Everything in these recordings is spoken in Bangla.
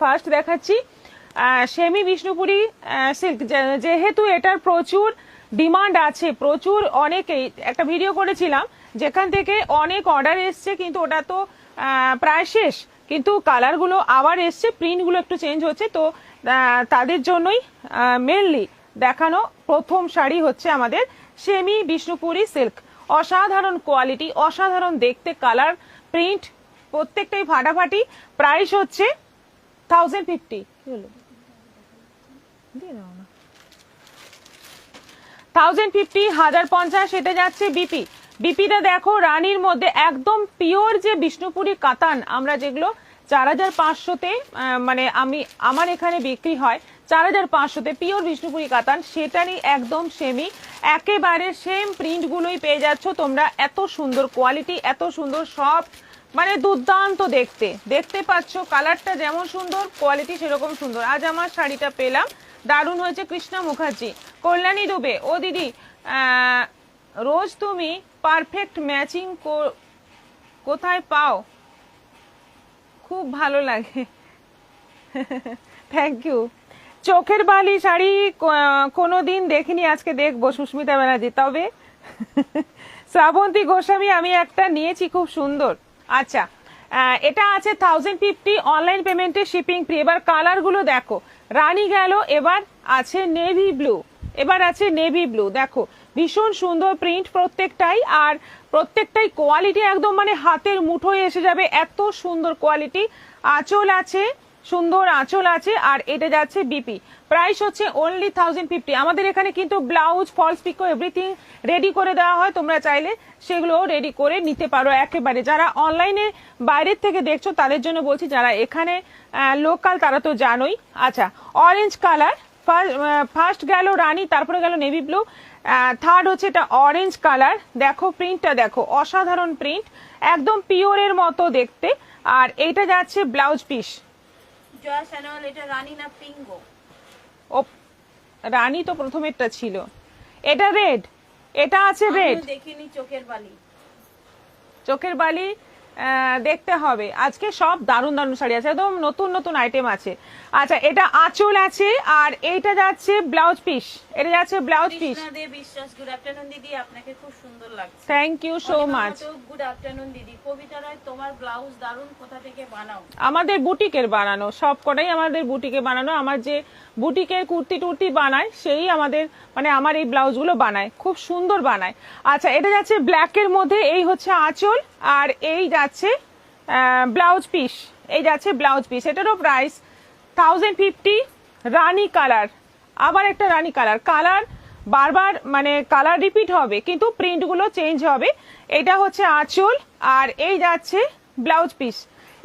ফার্স্ট দেখাচ্ছি সেমি বিষ্ণুপুরি সিল্ক, যেহেতু এটার প্রচুর ডিমান্ড আছে, প্রচুর অনেকেই একটা ভিডিও করেছিলাম যেখান থেকে অনেক অর্ডার এসছে, কিন্তু ওটা তো প্রায় শেষ, কিন্তু কালারগুলো আবার এসছে, প্রিন্টগুলো একটু চেঞ্জ হচ্ছে, তো তাদের জন্যই মেনলি দেখানো প্রথম শাড়ি হচ্ছে আমাদের সেমি বিষ্ণুপুরি সিল্ক। অসাধারণ কোয়ালিটি, অসাধারণ দেখতে, কালার প্রিন্ট প্রত্যেকটাই ফাটাফাটি। প্রাইস হচ্ছে 1050। 1050 এটা যাচ্ছে বিপি। বিপিটা দেখো রানীর মধ্যে একদম পিওর যে বিষ্ণুপুরি কাতান, আমরা যেগুলো 4500-তে মানে আমার এখানে বিক্রি হয় 4500-তে পিওর বিষ্ণুপুরি কাতান, সেটারই একদম সেমি একেবারে সেম প্রিন্টগুলোই পেয়ে যাচ্ছ তোমরা। এত সুন্দর কোয়ালিটি, এত সুন্দর সফট, মানে দুর্দান্ত দেখতে, দেখতে পাচ্ছ কালারটা যেমন সুন্দর কোয়ালিটি সেরকম সুন্দর। আজ আমার শাড়িটা পেলাম, দারুণ হয়েছে। কৃষ্ণা মুখার্জি, কল্যাণী দুবে, ও দিদি রোজ তুমি পারফেক্ট ম্যাচিং কোথায় পাও, খুব ভালো লাগে। Thank you. চোখের বালি শাড়ি কোনোদিন দেখিনি, আজকে দেখবো সুস্মিতা ব্যানার্জি। তবে শ্রাবন্তী গোস্বামী আমি একটা নিয়েছি, খুব সুন্দর। আচ্ছা, এটা আছে 1050 অনলাইন পেমেন্টে শিপিং ফ্রি। এবার কালারগুলো দেখো, রানী গেল, এবার আছে নেভি ব্লু, এবার আছে নেভি ব্লু। দেখো ভীষণ সুন্দর প্রিন্ট প্রত্যেকটাই, আর প্রত্যেকটাই কোয়ালিটি একদম মানে হাতের মুঠোয় এসে যাবে, এত সুন্দর কোয়ালিটি। আঁচল আছে, সুন্দর আঁচল আছে, আর এটা যাচ্ছে বিপি। প্রাইস হচ্ছে অনলি 1050। আমাদের এখানে কিন্তু ব্লাউজ, ফলস পিকো এভরিথিং রেডি করে দেওয়া হয়, তোমরা চাইলে সেগুলো রেডি করে নিতে পারো একেবারে। যারা অনলাইনে বাইরের থেকে দেখছো তাদের জন্য বলছি, যারা এখানে লোকাল তারা তো জানোই। আচ্ছা, অরেঞ্জ কালার, ফার্স্ট গেল রানী, তারপরে গেল নেভি ব্লু, থার্ড হচ্ছে এটা অরেঞ্জ কালার। দেখো প্রিন্টটা দেখো, অসাধারণ প্রিন্ট, একদম পিওরের মতো দেখতে। আর এইটা যাচ্ছে ব্লাউজ পিস। এটা রানী না পিঙ্গো? ও রানী তো প্রথমেরটা ছিল, এটা রেড, এটা আছে রেড। দেখিনি চোখের বালি। চোখের বালি দেখতে হবে। আজকে সব দারুণ দারুণ শাড়ি আছে, একদম নতুন নতুন আইটেম আছে। আচ্ছা, এটা আঁচল আছে, আর এইটা যাচ্ছে ব্লাউজ পিস, এটা যাচ্ছে blouse piece. Biswas, good afternoon দিদি, আপনাকে খুব সুন্দর লাগছে। Thank you so much. Good afternoon দিদি। কবিতা রায়, তোমার ব্লাউজ দারুণ, কোথা থেকে বানাও? আমাদের বুটিকের বানানো, সব কটাই আমাদের বুটিকে বানানো। আমার যে বুটিকের কুর্তি টুর্তি বানায় সেই আমাদের মানে আমার এই ব্লাউজগুলো বানায়, খুব সুন্দর বানায়। আচ্ছা, এটা যাচ্ছে ব্ল্যাকের মধ্যে, এই হচ্ছে আঁচল, আর এই যাচ্ছে ব্লাউজ পিস, এই যাচ্ছে ব্লাউজ পিস। এটারও প্রাইস 1050। রানী কালার, আবার একটা রানী কালার, কালার বারবার মানে কালার রিপিট হবে কিন্তু প্রিন্টগুলো চেঞ্জ হবে। এটা হচ্ছে আঁচল, আর এই যাচ্ছে ব্লাউজ পিস।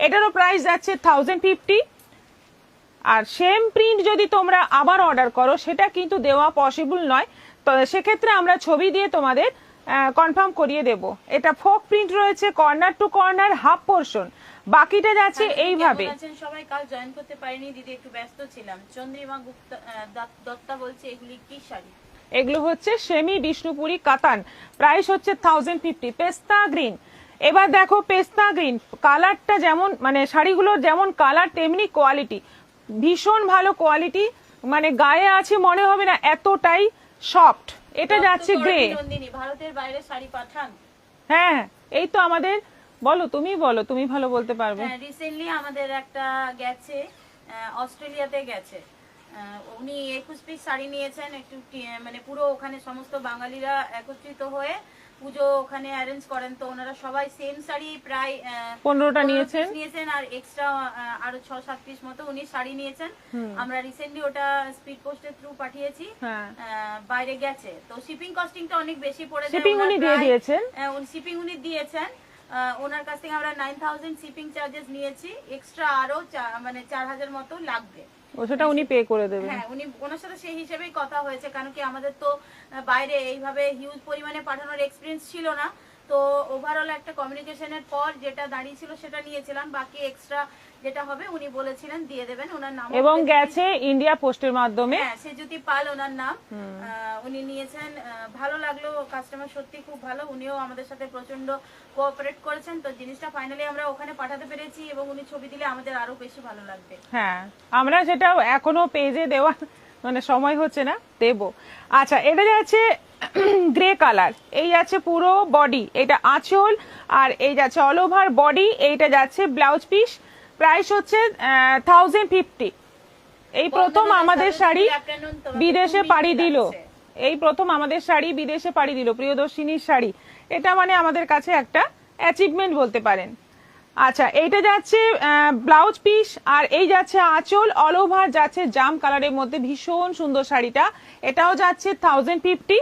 এটারও প্রাইস যাচ্ছে 1050। আর সেম প্রিন্ট যদি তোমরা আবার অর্ডার করো সেটা কিন্তু দেওয়া পসিবল নয়, তো সেক্ষেত্রে আমরা ছবি দিয়ে তোমাদের কনফার্ম করিয়ে দেব। এটা ফোক প্রিন্ট রয়েছে, corner to corner, half portion, বাকিটা যাচ্ছে এইভাবে। সবাই কাল জয়েন করতে পারিনি দিদি, একটু ব্যস্ত ছিলাম। চন্দ্রিমা দত্তা বলছে এগুলি কি শাড়ি? এগুলো হচ্ছে সেমি বিষ্ণুপুরি কাতান, প্রাইস হচ্ছে 1050। পেস্তা গ্রিন, এবার দেখো পেস্তা গ্রিন কালারটা যেমন মানে শাড়িগুলোর যেমন কালার তেমনি কোয়ালিটি, ভীষণ ভালো কোয়ালিটি, মানে গায়ে আছে মনে হবে না, এতটাই সফট। এটা যাচ্ছে গ্রে। ভারতের বাইরে শাড়ি পাঠান? হ্যাঁ, এই তো আমাদের, বলো তুমি, বলো তুমি ভালো বলতে পারবে। রিসেন্টলি আমাদের একটা গেছে, অস্ট্রেলিয়াতে গেছে, উনি 21 পিস শাড়ি নিয়েছেন, একটু মানে পুরো ওখানে সমস্ত বাঙালিরা একত্রিত হয়ে পুজো ওখানে অ্যারেঞ্জ করেন, তো ওনারা সবাই সেম শাড়ি প্রায় 15টা নিয়েছেন, আর এক্সট্রা আরো 6-7 পিস মতো উনি শাড়ি নিয়েছেন। আমরা রিসেন্টলি ওটা স্পিড পোস্টের থ্রু পাঠিয়েছি, বাইরে গেছে, তো শিপিং কস্টিংটা অনেক বেশি পড়ে যায়। শিপিং উনি দিয়ে দিয়েছেন, শিপিং উনি দিয়েছেন, ওনার কাছ থেকে আমরা 9000 শিপিং চার্জেস নিয়েছি, এক্সট্রা আরো মানে 4000 মতো লাগবে, সেটা উনি পে করে দেবেন। হ্যাঁ, উনি ওনার সাথে সেই হিসেবেই কথা হয়েছে, কারণ কি আমাদের তো বাইরে এইভাবে হিউজ পরিমাণে পাঠানোর এক্সপিরিয়েন্স ছিল না, তো ওভারঅল একটা কমিউনিকেশনের পর যেটা দাঁড়িয়েছিল সেটা নিয়েছিলাম, বাকি এক্সট্রা যেটা হবে উনি বলেছিলেন দিয়ে দেবেন, ওনার নাম এবং গেছে ইন্ডিয়া পোস্টের মাধ্যমে। হ্যাঁ, সেজুতি পাল ওনার নাম। উনি নিয়েছেন, ভালো লাগলো, কাস্টমার সত্যি খুব ভালো, উনিও আমাদের সাথে প্রচন্ড কোঅপারেট করেছেন। তো জিনিসটা ফাইনালি আমরা ওখানে পাঠাতে পেরেছি এবং উনি ছবি দিলে আমাদের আরো বেশি ভালো লাগবে। হ্যাঁ, আমরা সেটা এখনো পেজে দেওয়া মানে সময় হচ্ছে না, দেব। আচ্ছা, এটা যাচ্ছে গ্রে কালার, এই যাচ্ছে পুরো বডি, এটা আঁচল, আর এই যাচ্ছে অল ওভার বডি, এইটা যাচ্ছে ব্লাউজ পিস। প্রাইস হচ্ছে 1050। এই প্রথম আমাদের শাড়ি বিদেশে পাড়ি দিল, এই প্রথম আমাদের শাড়ি বিদেশে পাড়ি দিল, প্রিয়দর্শিনীর শাড়ি। এটা মানে আমাদের কাছে একটা অ্যাচিভমেন্ট বলতে পারেন। আচ্ছা, এইটা যাচ্ছে ব্লাউজ পিস, আর এই যাচ্ছে আঁচল, অল ওভার যাচ্ছে জাম কালারের মধ্যে, ভীষণ সুন্দর শাড়িটা। এটাও যাচ্ছে 1050।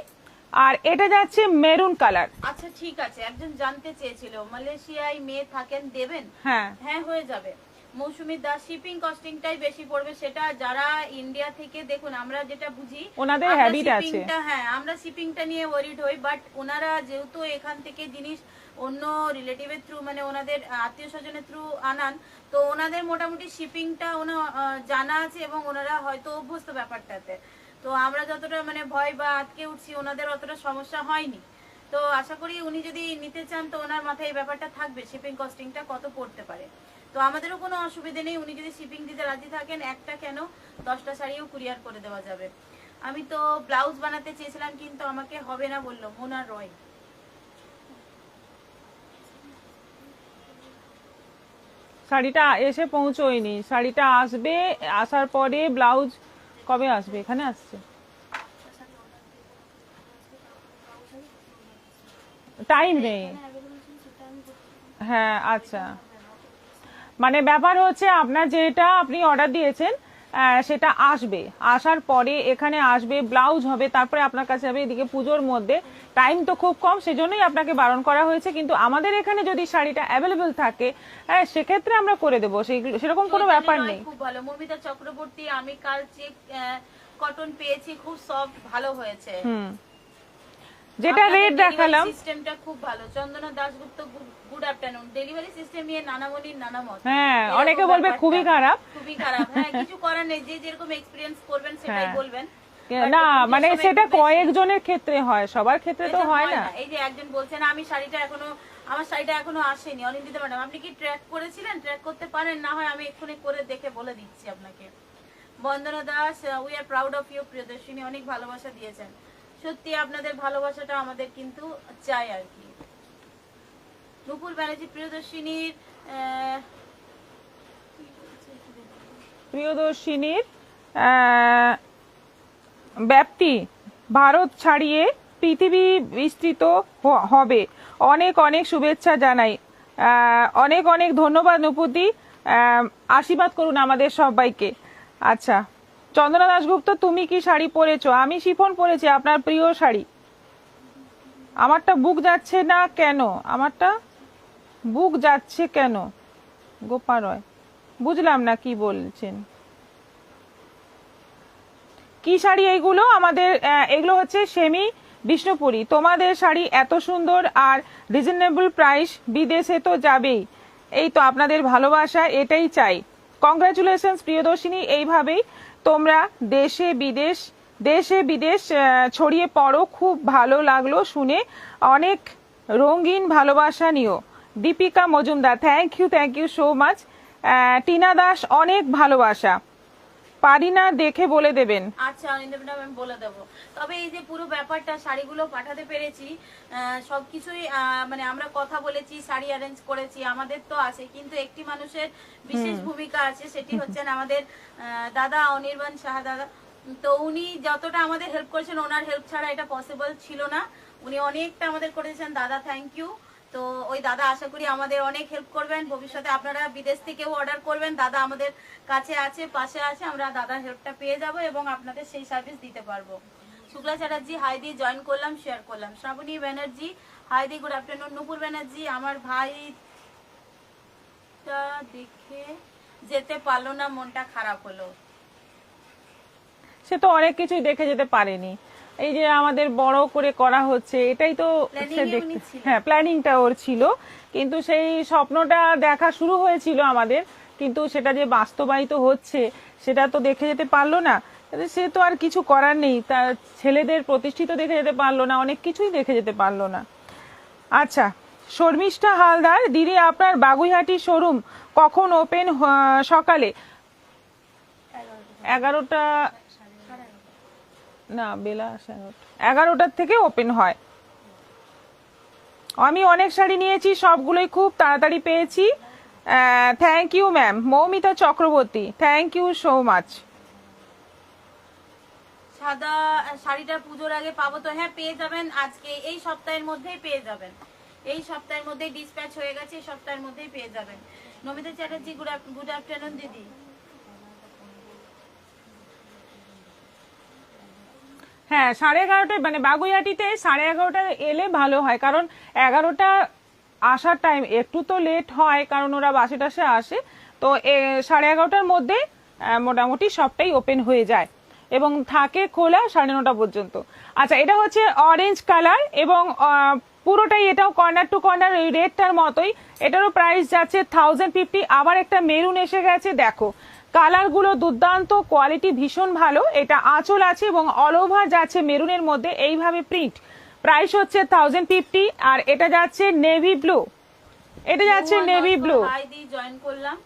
আর এটা যাচ্ছে মেরুন কালার। আচ্ছা ঠিক আছে, একজন জানতে চেয়েছিল মালয়েশিয়ায় মেয়ে থাকেন, দেবেন? হ্যাঁ হ্যাঁ, হয়ে যাবে। মৌসুমী দাস, শিপিং কস্টিংটাই বেশি পড়বে, সেটা যারা ইন্ডিয়া থেকে, দেখুন আমরা যেটা বুঝি ওনাদের আমরা হ্যাবিট আছে। শিপিংটা, হ্যাঁ আমরা শিপিংটা নিয়ে ওয়ারিড হই, বাট ওনারা যেহেতু এখান থেকে জিনিস অন্য রিলেটিভের থ্রু, মানে ওনাদের আত্মীয় স্বজনের থ্রু আনান, তো ওনাদের মোটামুটি শিপিংটা জানা আছে এবং ওনারা হয়তো অভ্যস্ত ব্যাপারটাতে। তো আমরা যতটা মানে ভয় বা আটকে উঠছি, ওনাদের অতটা সমস্যা হয়নি। তো আশা করি উনি যদি নিতে চান তো ওনার মাথায় এই ব্যাপারটা থাকবে, শিপিং কস্টিংটা কত পড়তে পারে। তো আমাদেরও কোনো অসুবিধা নেই, উনি যদি শিপিং দিতে রাজি থাকেন, একটা কেন 10টা শাড়িও কুরিয়ার করে দেওয়া যাবে। আমি তো ব্লাউজ বানাতে চেয়েছিলাম কিন্তু আমাকে হবে না বললো মোনা রয়। শাড়িটা এসে পৌঁছোয়নি, শাড়িটা আসবে, আসার পরে ব্লাউজ কবে আসবে, এখানে আসছে, টাইম নেই। হ্যাঁ আচ্ছা, মানে ব্যাপার হচ্ছে আপনার যেটা আপনি অর্ডার দিয়েছেন সেটা আসবে, আসার পরে এখানে আসবে, ব্লাউজ হবে, তারপরে আপনার কাছে যাবে। এদিকে পুজোর মধ্যে টাইম তো খুব কম, সেজন্যই আপনাকে বারণ করা হয়েছে। কিন্তু আমাদের এখানে যদি শাড়িটা অ্যাভেলেবেল থাকে সেক্ষেত্রে আমরা করে দেবো, সেরকম কোনো ব্যাপার নেই। খুব ভালো। মমিতা চক্রবর্তী, আমি কাল চেক কটন পেয়েছি, খুব সফট, ভালো হয়েছে। যেটা রেট দেখালাম, সিস্টেমটা খুব ভালো। Chandana Dasgupta, good afternoon. Delivery system নিয়ে নানামণির নানামত। হ্যাঁ, অনেকে বলবে খুবই খারাপ, খুবই খারাপ। হ্যাঁ, কিছু করার নেই, যে যেরকম এক্সপেরিয়েন্স করবেন সেটাই বলবেন। না মানে সেটা কয়েকজনের ক্ষেত্রে হয়, সবার ক্ষেত্রে তো হয় না। এই যে একজন বলছেন আমার শাড়িটা এখনো আসেনি। অনিন্দিতা ম্যাডাম, আপনি কি ট্র্যাক করেছিলেন? ট্র্যাক করতে পারেন, না হয় আমি এক্ষুনি করে দেখে বলে দিচ্ছি আপনাকে। Bandana Das, we are proud of you. Priyadarshini, অনেক ভালোবাসা দিয়েছেন, সত্যি আপনাদের ভালোবাসাটা আমাদের কিন্তু চাই আর কি। নুপুর ব্যানার্জি, প্রিয়দর্শিনীর ব্যাপ্তি ভারত ছাড়িয়ে পৃথিবী বিস্তৃত হবে, অনেক অনেক শুভেচ্ছা জানাই। অনেক অনেক ধন্যবাদ নুপুরদি, আশীর্বাদ করুন আমাদের সবাইকে। আচ্ছা, চন্দনা দাশগুপ্ত, তুমি কি শাড়ি পরেছো? আমি শিফন পরেছি, আপনার প্রিয় শাড়ি। আমারটা বুক যাচ্ছে না কেন? আমারটা বুক যাচ্ছে কেন? গোপা রয়, বুঝলাম না কি বলছেন। কি শাড়ি এইগুলো? আমাদের এগুলো হচ্ছে সেমি বিষ্ণুপুরি। তোমাদের শাড়ি এত সুন্দর আর রিজনেবল প্রাইস, বিদেশে তো যাবেই। এই তো আপনাদের ভালোবাসা, এটাই চাই। কংগ্রাচুলেশনস প্রিয়দর্শিনী, এইভাবেই তোমরা দেশে বিদেশ ছড়িয়ে পড়ো। খুব ভালো লাগলো শুনে, অনেক রঙিন ভালোবাসা নিও। Dipika Majumdar, thank you so much. Tina Das, অনেক ভালোবাসা। পারি না, দেখে বলে দেবেন। আচ্ছা অনিন্দিতা ম্যাডাম, আমি বলে দেবো। তবে এই যে পুরো ব্যাপারটা, শাড়িগুলো পাঠাতে পেরেছি, সবকিছুই মানে আমরা কথা বলেছি, শাড়ি অ্যারেঞ্জ করেছি, আমাদের তো আছে, কিন্তু একটি মানুষের বিশেষ ভূমিকা আছে, সেটি হচ্ছেন আমাদের দাদা অনির্বাণ সাহা দাদা। তো উনি যতটা আমাদের হেল্প করেছেন, ওনার হেল্প ছাড়া এটা পসিবল ছিল না। উনি অনেকটা আমাদের করেছেন, দাদা থ্যাংক ইউ। তো ওই দাদা আশা করি আমাদের অনেক হেল্প করবেন ভবিষ্যতে। আপনারা বিদেশ থেকেও অর্ডার করবেন, দাদা আমাদের কাছে আছে, পাশে আছে, আমরা দাদার হেল্পটা পেয়ে যাব এবং আপনাদের সেই সার্ভিস দিতে পারবো। শুক্লা চ্যাটার্জি, হাই দি, জয়েন করলাম, শেয়ার করলাম। শ্রাবণী ব্যানার্জি, হাই দি, গুড আফটারনুন। নুপুর ব্যানার্জি, আমার ভাইটা দেখে যেতে পারলো না, মনটা খারাপ হলো। সে তো অনেক কিছুই দেখে যেতে পারেনি, এই যে আমাদের বড় করে করা হচ্ছে, এটাই তো সে দেখতে। হ্যাঁ, প্ল্যানিংটা ওর ছিল, কিন্তু সেই স্বপ্নটা দেখা শুরু হয়েছিল আমাদের, কিন্তু সেটা যে বাস্তবায়িত হচ্ছে সেটা তো দেখে যেতে পারলো না। সে তো আর কিছু করার নেই, তার ছেলেদের প্রতিষ্ঠিত দেখে যেতে পারলো না, অনেক কিছুই দেখে যেতে পারলো না। আচ্ছা, শর্মিষ্ঠা হালদার, দিদি আপনার বাগুইহাটি শোরুম কখন ওপেন? সকালে 11টা, না বেলা 11টার থেকে ওপেন হয়। আমি অনেক শাড়ি নিয়েছি, সবগুলোই খুব তাড়াতাড়ি পেয়েছি। Thank you ma'am. Moumita Chakraborty, thank you so much. সাদা শাড়িটা পুজোর আগে পাবো তো? হ্যাঁ, পেয়ে যাবেন, আজকে এই সপ্তাহের মধ্যেই পেয়ে যাবেন, এই সপ্তাহের মধ্যেই ডিসপ্যাচ হয়ে গেছে, এই সপ্তাহের মধ্যেই পেয়ে যাবেন। নমিতা চ্যাটার্জি, গুড আফটারনুন দিদি। হ্যাঁ, 11:30 মানে বাগুইহাটিতে 11:30 এলে ভালো হয়, কারণ 11টা আসার টাইম একটু তো লেট হয়, কারণ ওরা বাসে টাসে আসে। তো 11:30টার মধ্যে মোটামুটি সবটাই ওপেন হয়ে যায় এবং থাকে খোলা 9:30 পর্যন্ত। আচ্ছা, এটা হচ্ছে অরেঞ্জ কালার এবং পুরোটাই এটাও কর্নার টু কর্নার ওই রেডটার মতোই। এটারও প্রাইস যাচ্ছে 1050। আবার একটা মেরুন এসে গেছে, দেখো কালারগুলো দুর্দান্ত, কোয়ালিটি ভীষণ ভালো। এটা আঁচল আছে এবং অল ওভার যাচ্ছে মেরুনের মধ্যে এইভাবে প্রিন্ট। প্রাইস হচ্ছে 1050। আর এটা যাচ্ছে নেভি ব্লু, এটা যাচ্ছে নেভি ব্লু। হাই দি জয়েন করলাম,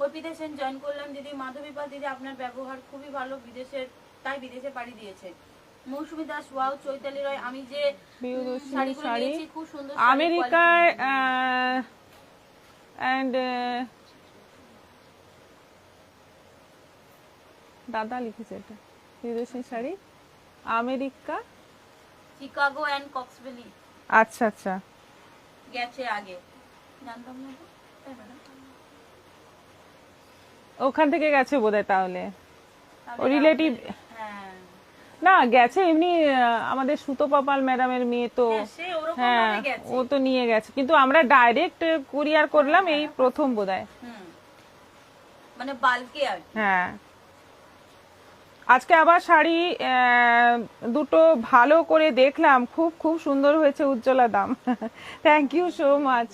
অর্পিতা সেন জয়েন করলাম দিদি। মাধবী পাল দিদি, আপনার ব্যবহার খুবই ভালো, বিদেশের তাই বিদেশে পাড়ি দিয়েছে। মৌসুমী দাস, ওয়াও। চৈতালি রয়, আমি যে শাড়িগুলো নিয়েছি খুব সুন্দর, আমেরিকার এন্ড দাদা লিখেছে এটা বিদেশি শাড়ি, আমেরিকা, চিকাগো এন্ড কক্সভ্যালি। আচ্ছা আচ্ছা, গেছে আগে, জানতাম না তো, তাই না? ওখান থেকে গেছে বোধহয়, তাহলে ও তাহলে রিলেটিভ। হ্যাঁ, না গেছে এমনি, আমাদের সুতো পাপাল ম্যাডামের মেয়ে তো, হ্যাঁ, সে ওরকম হ্যাঁ ভাবে গেছে। ও তো নিয়ে গেছে, কিন্তু আমরা ডাইরেক্ট কুরিয়ার করলাম এই প্রথম বোধহয়। মানে বালকে আর কি। হ্যাঁ, আজকে আবার শাড়ি দুটো ভালো করে দেখলাম, খুব খুব সুন্দর হয়েছে। উজ্জ্বলা দাম, থ্যাংক ইউ সো মাচ।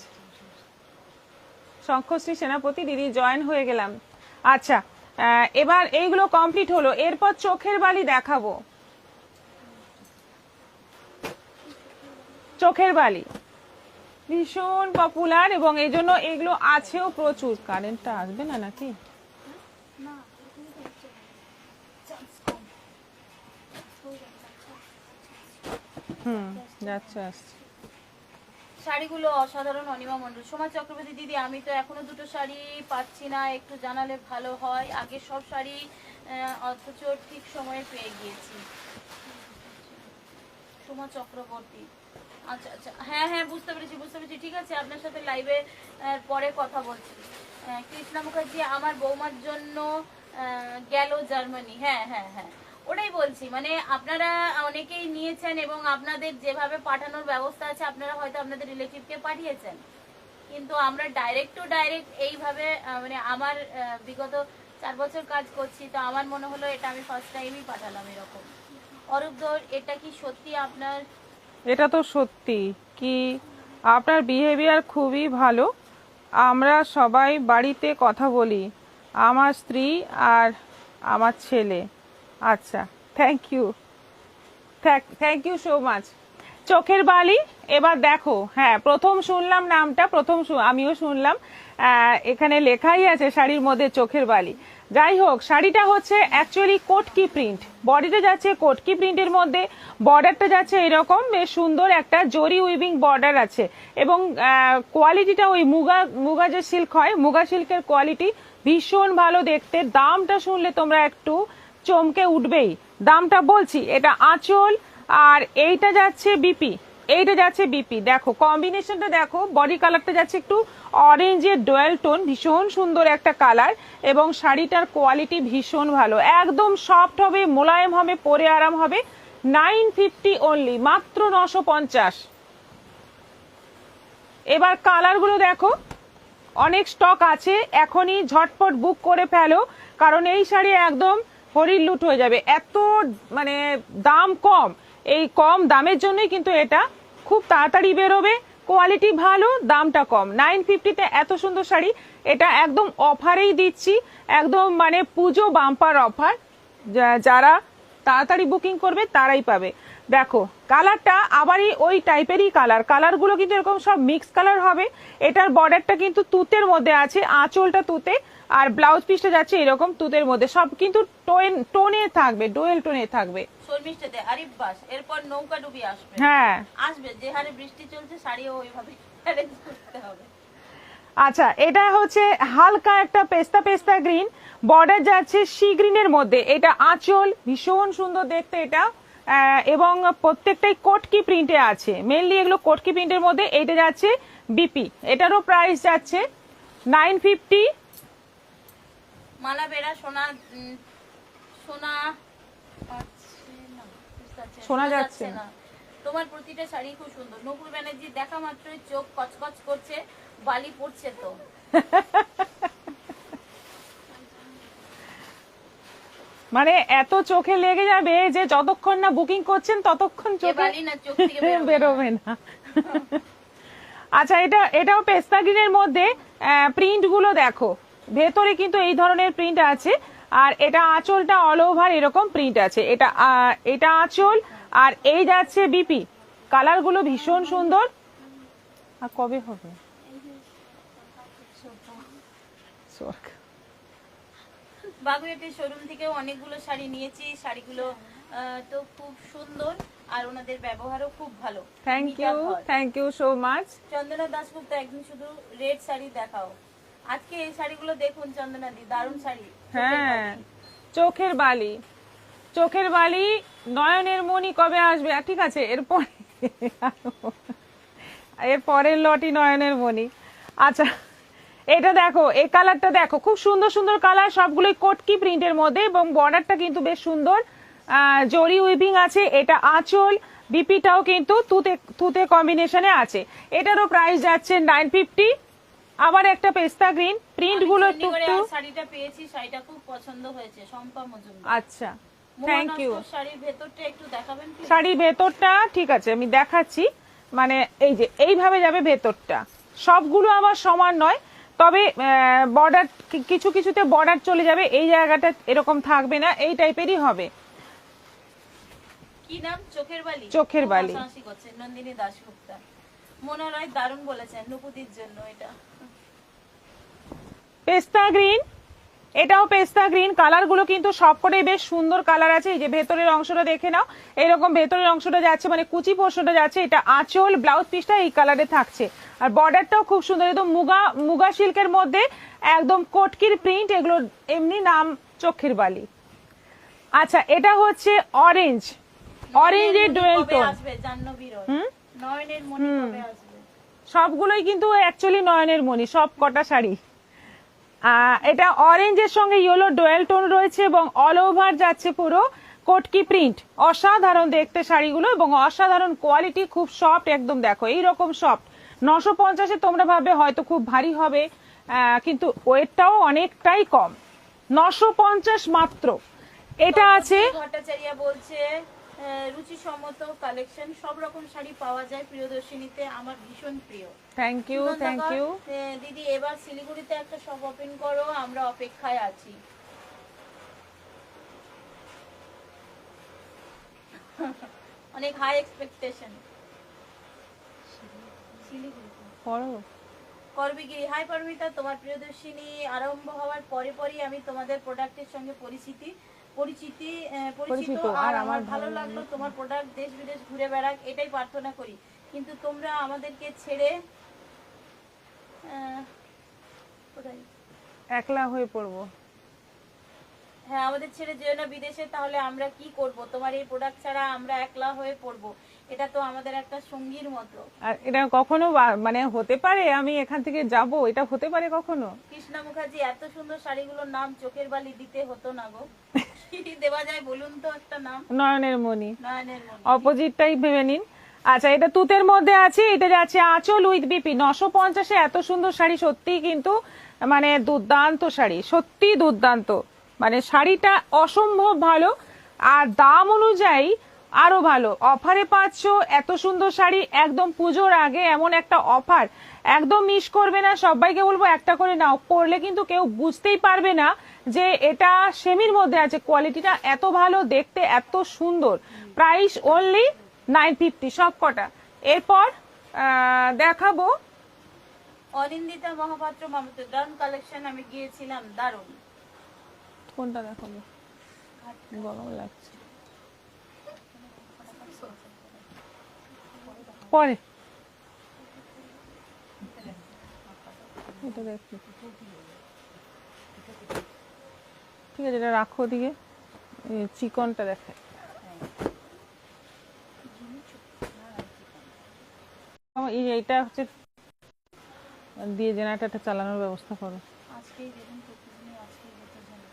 শঙ্খশ্রী সেনাপতি দিদি জয়েন হয়ে গেলাম। আচ্ছা, এবার এইগুলো কমপ্লিট হলো, এরপর চোখের বালি দেখাবো। চোখের বালি ভীষণ পপুলার এবং এই জন্য এগুলো আছেও প্রচুর। কারেন্টটা আসবে না নাকি? যাচ্ছে আসছে। শাড়িগুলো অসাধারণ। অনিমা মন্ডল, সোমা চক্রবর্তী দিদি, আমি তো এখনো দুটো শাড়ি পাচ্ছি না, একটু জানালে ভালো হয়। আগে সব শাড়ি অথচ ঠিক সময়ে পেয়ে গিয়েছি। সোমা চক্রবর্তী, আচ্ছা আচ্ছা, হ্যাঁ হ্যাঁ, বুঝতে পেরেছি বুঝতে পেরেছি, ঠিক আছে, আপনার সাথে লাইভে পরে কথা বলছি। কৃষ্ণা মুখার্জি, আমার বৌমার জন্য গেল জার্মানি। হ্যাঁ হ্যাঁ হ্যাঁ, ওটাই বলছি, মানে আপনারা অনেকেই নিয়েছেন এবং আপনাদের যেভাবে পাঠানোর ব্যবস্থা আছে আপনারা হয়তো আপনাদের রিলেটিভকে পাঠিয়েছেন, কিন্তু আমরা ডাইরেক্ট টু ডাইরেক্ট এইভাবে মানে আমার বিগত 4 বছর কাজ করছি, তো আমার মনে হলো এটা আমি ফার্স্ট টাইমই পাঠালাম এরকম। অরূপ দৌড়, এটা কি সত্যি আপনার? এটা তো সত্যি, কি আপনার বিহেভিয়ার খুবই ভালো। আমরা সবাই বাড়িতে কথা বলি, আমার স্ত্রী আর আমার ছেলে। আচ্ছা, thank you, thank you so much. Chokher Bali, এবার দেখো, হ্যাঁ প্রথম শুনলাম নামটা, আমিও শুনলাম, এখানে লেখাই আছে শাড়ির মধ্যে চোখের বালি। যাই হোক, শাড়িটা হচ্ছে অ্যাকচুয়ালি কোটকি প্রিন্ট, বডিটা যাচ্ছে কোটকি প্রিন্টের মধ্যে, বর্ডারটা যাচ্ছে এরকম বেশ সুন্দর একটা জরি উইভিং বর্ডার আছে এবং কোয়ালিটিটা ওই মুগা যে সিল্ক হয়, মুগা সিল্কের কোয়ালিটি ভীষণ ভালো দেখতে। দামটা শুনলে তোমরা একটু চমকে উঠবেই, দামটা বলছি। এটা আঁচল আর এইটা যাচ্ছে বিপি, এইটা যাচ্ছে বিপি। দেখো কম্বিনেশনটা দেখো, বডি কালারটা যাচ্ছে একটু অরেঞ্জের ডুয়াল টোন, ভীষণ সুন্দর একটা কালার এবং শাড়িটার কোয়ালিটি ভীষণ ভালো, একদম সফট হবে, মোলায়েম হবে, পরে আরাম হবে। 950 অনলি, মাত্র 950। এবার কালারগুলো দেখো, অনেক স্টক আছে, এখনই ঝটপট বুক করে ফেলো, কারণ এই শাড়ি একদম হরির লুট হয়ে যাবে। এত মানে দাম কম, এই কম দামের জন্যই কিন্তু এটা খুব তাড়াতাড়ি বেরোবে। কোয়ালিটি ভালো, দামটা কম। 950-তে এত সুন্দর শাড়ি, এটা একদম অফারেই দিচ্ছি, একদম মানে পুজো বাম্পার অফার। যারা তাড়াতাড়ি বুকিং করবে তারাই পাবে। দেখো কালারটা আবারই ওই টাইপেরই কালারগুলো কিন্তু এরকম সব মিক্স কালার হবে। এটার বর্ডারটা কিন্তু তুতের মধ্যে আছে, আঁচলটা তুতে, আর ব্লাউজ পিসটা যাচ্ছে এরকম তুতের মধ্যে। সব কিন্তু টোনে থাকবে, ডোয়েল টোনে থাকবে। শর্মিষ্ঠাতে আরিফ বাস, এরপর নৌকা ডুবি আসবে। হ্যাঁ আসবে, যে হারে বৃষ্টি চলছে শাড়িও ওইভাবে অ্যারেঞ্জ করতে হবে। আচ্ছা, এটা হচ্ছে হালকা একটা পেস্তা পেস্তা গ্রিন, বর্ডার যাচ্ছে সি গ্রিনের মধ্যে। এটা আঁচল ভীষণ সুন্দর দেখতে এটা, এবং প্রত্যেকটাই কোটকি প্রিন্টে আছে, মেনলি এগুলো কোটকি প্রিন্টের মধ্যে। এইটা যাচ্ছে বিপি, এটারও প্রাইস যাচ্ছে 950। মালা বেড়া সোনা সোনা শোনা যাচ্ছে না। তোমার প্রতিটা শাড়ি খুব সুন্দর। নকুল ব্যানার্জি দেখা মাত্রই চোখ কচকচ করছে, বালি পড়ছে তো। মানে এত চোখে লেগে যাবে যে যতক্ষণ না বুকিং করছেন ততক্ষণ চোখে বালি না চোখ থেকে বেরোবে না। আচ্ছা, এটাও পেস্তা গ্রিনের মধ্যে। প্রিন্ট গুলো দেখো, ভেতরে কিন্তু এই ধরনের প্রিন্ট আছে, আর এটা আঁচলটা অল ওভার এরকম প্রিন্ট আছে। এটা আঁচল, আর এই যাচ্ছে বিপি। কালার গুলো ভীষণ সুন্দর। আর কবে হবে? বাগুইয়াটির শোরুম থেকে অনেকগুলো শাড়ি নিয়েছি, শাড়িগুলো তো খুব সুন্দর, আর ওনাদের ব্যবহারও খুব ভালো। Thank you so much. Chandana Dasgupta, একদিন শুধু রেড শাড়ি দেখাও। আজকে এই শাড়িগুলো দেখুন চন্দনা দি, দারুণ শাড়ি। হ্যাঁ, চোখের বালি নয়নের মণি কবে আসবে? ঠিক আছে, এরপরের লটি নয়নের মণি। আচ্ছা, এটা দেখো, এই কালারটা দেখো, খুব সুন্দর সুন্দর কালার, সবগুলোই কোটকি প্রিন্টের মধ্যে, এবং বর্ডারটা কিন্তু বেশ সুন্দর, জরি উইভিং আছে। এটা আঁচল, বিপিটাও কিন্তু তুতে কম্বিনেশনে আছে। এটারও প্রাইস যাচ্ছে 950। আবার একটা পেস্তা গ্রিন, প্রিন্ট গুলো একটু শাড়িটা পেয়েছি, শাড়িটা খুব পছন্দ হয়েছে, শম্পা মজুমদার। আচ্ছা, থ্যাংক ইউ। শাড়ির ভেতরটা একটু দেখাবেন কি? শাড়ির ভেতরটা ঠিক আছে, আমি দেখাচ্ছি। মানে এই যে এইভাবে যাবে ভেতরটা, সবগুলো আবার সমান নয়, তবে বর্ডার কিছু কিছুতে বর্ডার চলে যাবে, এই জায়গাটা এরকম থাকবে না, এই টাইপেরই হবে। কি নাম? চোখের বালি। চোখের বালি করছে নন্দিনী দাশগুপ্তা। মনে হয় দারুণ বলেছেন নুপুদির জন্য। এটা পেস্তা গ্রিন, এটাও পেস্তা গ্রিন। কালার গুলো কিন্তু সবকটাই বেশ সুন্দর কালার আছে। এই যে ভেতরের অংশটা দেখে নাও, এরকম ভেতরের অংশটা যাচ্ছে, মানে কুচি পোর্শনটা যাচ্ছে। এটা আঁচল, ব্লাউজ পিসটা এই কালারে থাকছে, আর বর্ডারটাও খুব সুন্দর, একদম মুগা সিল্কের মধ্যে, একদম কোটকির প্রিন্ট। এগুলো এমনি নাম চোখের বালি। আচ্ছা, এটা হচ্ছে অরেঞ্জের ডুয়েল টোন। নয়নের মণি কবে আসবে? সবগুলোই কিন্তু অ্যাকচুয়ালি নয়নের মণি, সব কটা শাড়ি। এটা অরেঞ্জের সঙ্গে ইয়েলো ডুয়েল টোন রয়েছে, এবং অল ওভার যাচ্ছে পুরো কোটকি প্রিন্ট। অসাধারণ দেখতে শাড়িগুলো, এবং অসাধারণ কোয়ালিটি, খুব সফট একদম। দেখো এইরকম সফট। 950-এ তোমরা ভাববে হয়তো খুব ভারী হবে, কিন্তু ওয়েটটাও অনেকটাই কম। 950 মাত্র। এটা আছে ভট্টাচার্য বলছে রুচিসম্মত কালেকশন, সব রকম শাড়ি পাওয়া যায় প্রিয়দর্শিনীতে, আমার ভীষণ প্রিয়। থ্যাংক ইউ দিদি, এবার শিলিগুড়িতে একটা শপ ওপেন করো, আমরা অপেক্ষায় আছি। অনেক হাই এক্সপেকটেশন। করবিগিরি, হাই পরমিতা, তোমার প্রিয়দর্শিনী আরম্ভ হওয়ার পরে পরই আমি তোমাদের প্রোডাক্টের সঙ্গে পরিচিত, আর আমার ভালো লাগলো। তোমার প্রোডাক্ট দেশ বিদেশ ঘুরে বেড়াক, এটাই প্রার্থনা করি। কিন্তু তোমরা আমাদেরকে ছেড়ে একলা হয়ে পড়বো। হ্যাঁ, আমাদের ছেড়ে যেও না বিদেশে, তাহলে আমরা কি করব? তোমার এই প্রোডাক্ট ছাড়া আমরা একলা হয়ে পড়বো। এটা তো আমাদের একটা সঙ্গীর মতো। আর এটা কখনো মানে হতে পারে আমি এখান থেকে যাব? এটা হতে পারে কখনো? কৃষ্ণা মুখার্জি, এত সুন্দর শাড়িগুলোর নাম চোখের বালি দিতে হতো না গো? কি দেওয়া যায় বলুন তো একটা নাম? নয়নের মণি। নয়নের মণি, অপোজিটটাই ভেবে নিন। আচ্ছা, এটা তুতের মধ্যে আছে, এটা যাচ্ছে আঁচল উইথ বিপি। 950-এ এত সুন্দর শাড়ি সত্যি কিন্তু মানে দুর্দান্ত শাড়ি, সত্যি দুর্দান্ত। মানে শাড়িটা অসম্ভব ভালো, আর দাম অনুযায়ী আরো ভালো অফারে পাচ্ছ এত সুন্দর শাড়ি একদম পুজোর আগে, এমন একটা অফার একদম মিস করবে না। সবাইকে বলবো একটা করে নাও, পরলে কিন্তু কেউ বুঝতেই পারবে না যে এটা সেমির মধ্যে আছে। কোয়ালিটিটা এত ভালো, দেখতে এত সুন্দর, প্রাইস অনলি 950 সব কটা। এরপর দেখাবো অনিন্দিতা মহাপাত্র মামুতে দারুন কালেকশন, আমি গিয়েছিলাম, দারুন। কোনটা দেখাবো, গরম লাগছে পরে, এটা দেখি ঠিক আছে, এটা রাখো দিকে, চিকনটা দেখায়। এইটা হচ্ছে দিয়ে জেনারেটরটা চালানোর ব্যবস্থা করো। আজকেই দেখুন প্রতিদিনই আজকেই যেতে জানি।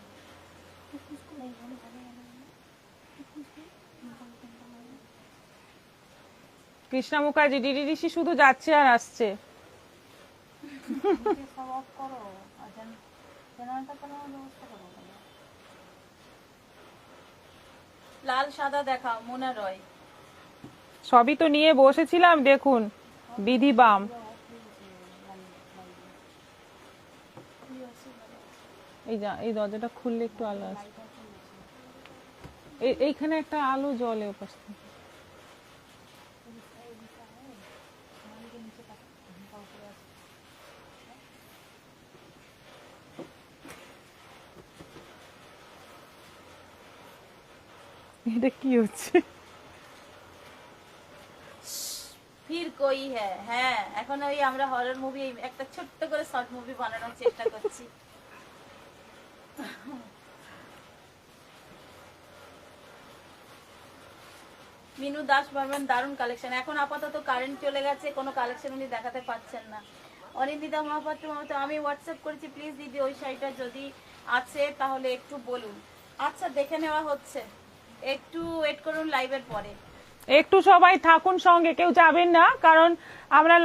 কৃষ্ণা মুখার্জি ডিডিডিসি শুধু যাচ্ছে আর আসছে। সব অফ করো আর জেনারেটর চালানোর ব্যবস্থা করো। লাল সাদা দেখাও, মোনা রয়। সবই তো নিয়ে বসেছিলাম, দেখুন বিধি বাম। এই দরজাটা খুললে একটু আলো আসবে, এইখানে একটা আলো জ্বলে ওপাশ থেকে। এটা কি হচ্ছে? ফির কই হ্যাঁ এখন ওই আমরা হরর মুভি একটা ছোট্ট করে শর্ট মুভি বানানোর চেষ্টা করছি। মিনু দাস বর্মন দারুণ কালেকশন। এখন আপাতত কারেন্ট চলে গেছে, কোনো কালেকশন উনি দেখাতে পাচ্ছেন না। অনিন্দিতা মহাপাত্র মতো আমি হোয়াটসঅ্যাপ করেছি, প্লিজ দিদি ওই শাড়িটা যদি আছে তাহলে একটু বলুন। আচ্ছা দেখে নেওয়া হচ্ছে, একটু ওয়েট করুন লাইভের পরে। একটু সবাই থাকুন সঙ্গে, কেউ যাবেন না, কারণ আমরা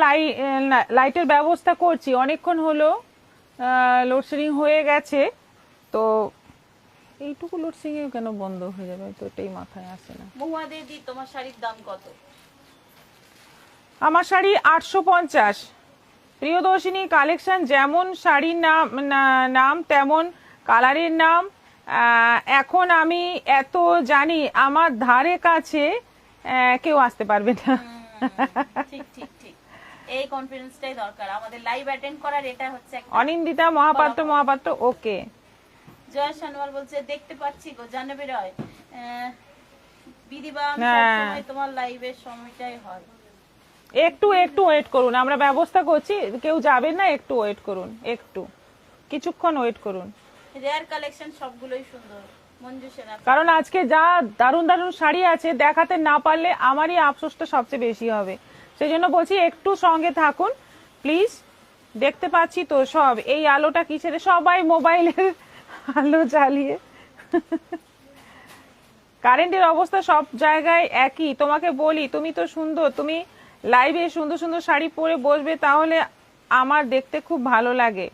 লাইটের ব্যবস্থা করছি। অনেকক্ষণ হলো লোডশেডিং হয়ে গেছে, তো এইটুকু লোডশেডিং কেন বন্ধ হয়ে যাবে, তো এটাই মাথায় আসে না। মহুয়া দিদি তোমার শাড়ির দাম কত? আমার শাড়ি 850। প্রিয়দর্শিনী কালেকশন, যেমন শাড়ির নাম তেমন কালারের নাম। এখন আমি এত জানি, আমার ধারে কাছে কেউ আসতে পারবে না। ঠিক ঠিক ঠিক, এই কনফিডেন্সটাই দরকার আমাদের লাইভ অ্যাটেন্ড করার। এটা হচ্ছে অনিন্দিতা মহাপাত্র ওকে। জয় সানোয়ার বলছে দেখতে পাচ্ছি গো জাহ্নবী রয়। বিদিবা সবসময় তোমার লাইভের সময়টাই হয়। একটু ওয়েট করুন, আমরা ব্যবস্থা করছি, কেউ যাবেন না, একটু ওয়েট করুন, একটু কিছুক্ষণ ওয়েট করুন। রেয়ার কালেকশন সবগুলোই সুন্দর। মঞ্জু সেনা, কারণ আজকে যা দারুণ দারুণ শাড়ি আছে, দেখাতে না পারলে আমারই আফসোসটা সবচেয়ে বেশি হবে। সেই জন্য বলছি একটু সঙ্গে থাকুন প্লিজ। দেখতে পাচ্ছি তো সব, এই আলোটা কিসের, সবাই মোবাইলের আলো জ্বালিয়ে। কারেন্টের অবস্থা সব জায়গায় একই। তোমাকে বলি, তুমি তো সুন্দর, তুমি লাইভে সুন্দর সুন্দর শাড়ি পরে বসবে, তাহলে আমার দেখতে খুব ভালো লাগে।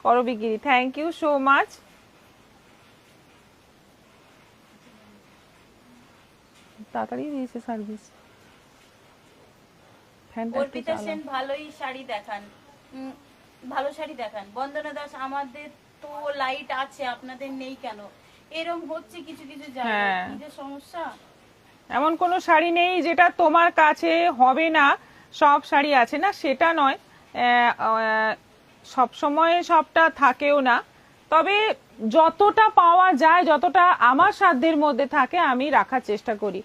করবিগিরি, থ্যাংক ইউ সো মাচ। তাড়াতাড়ি দিয়েছে সার্ভিস। অর্পিতা সেন ভালোই শাড়ি দেখান, ভালো শাড়ি দেখান। বন্দনা দাস আমাদের তো লাইট আছে আপনাদের নেই কেন? এরকম হচ্ছে কিছু কিছু জায়গায়, কি যে সমস্যা। এমন কোনো শাড়ি নেই যেটা তোমার কাছে হবে না, সব শাড়ি আছে না, সেটা নয়। সব সময় সবটা থাকেও না, তবে যতটা পাওয়া যায়, যতটা আমার সাধ্যের মধ্যে থাকে আমি রাখার চেষ্টা করি।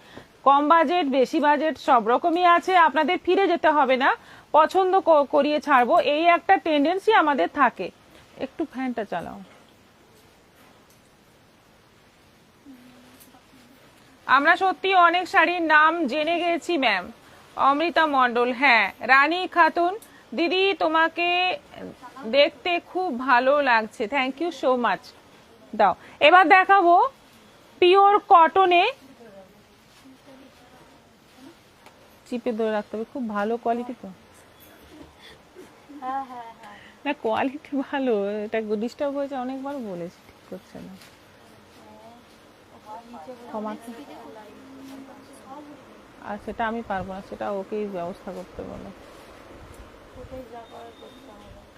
কম বাজেট বেশি বাজেট সব রকমই আছে, আপনাদের ফিরে যেতে হবে না, পছন্দ করিয়ে ছাড়বো, এই একটা টেন্ডেন্সি আমাদের থাকে। একটু ফ্যানটা চালাও। আমরা সত্যি অনেক শাড়ির নাম জেনে গেছি ম্যাম। অমৃতা মণ্ডল, হ্যাঁ রানী খাতুন দিদি তোমাকে দেখতে খুব ভালো লাগছে, থ্যাংক ইউ সো মাচ। দাও, এবার দেখাবো পিওর কটনে, চিপে ধরে রাখতে হবে, খুব ভালো কোয়ালিটি তো। না কোয়ালিটি ভালো, এটা ডিস্টার্ব হয়েছে অনেকবার বলেছি, ঠিক করছে না। কমাতে, আর সেটা আমি পারবো না, সেটা ওকেই ব্যবস্থা করতে বলো।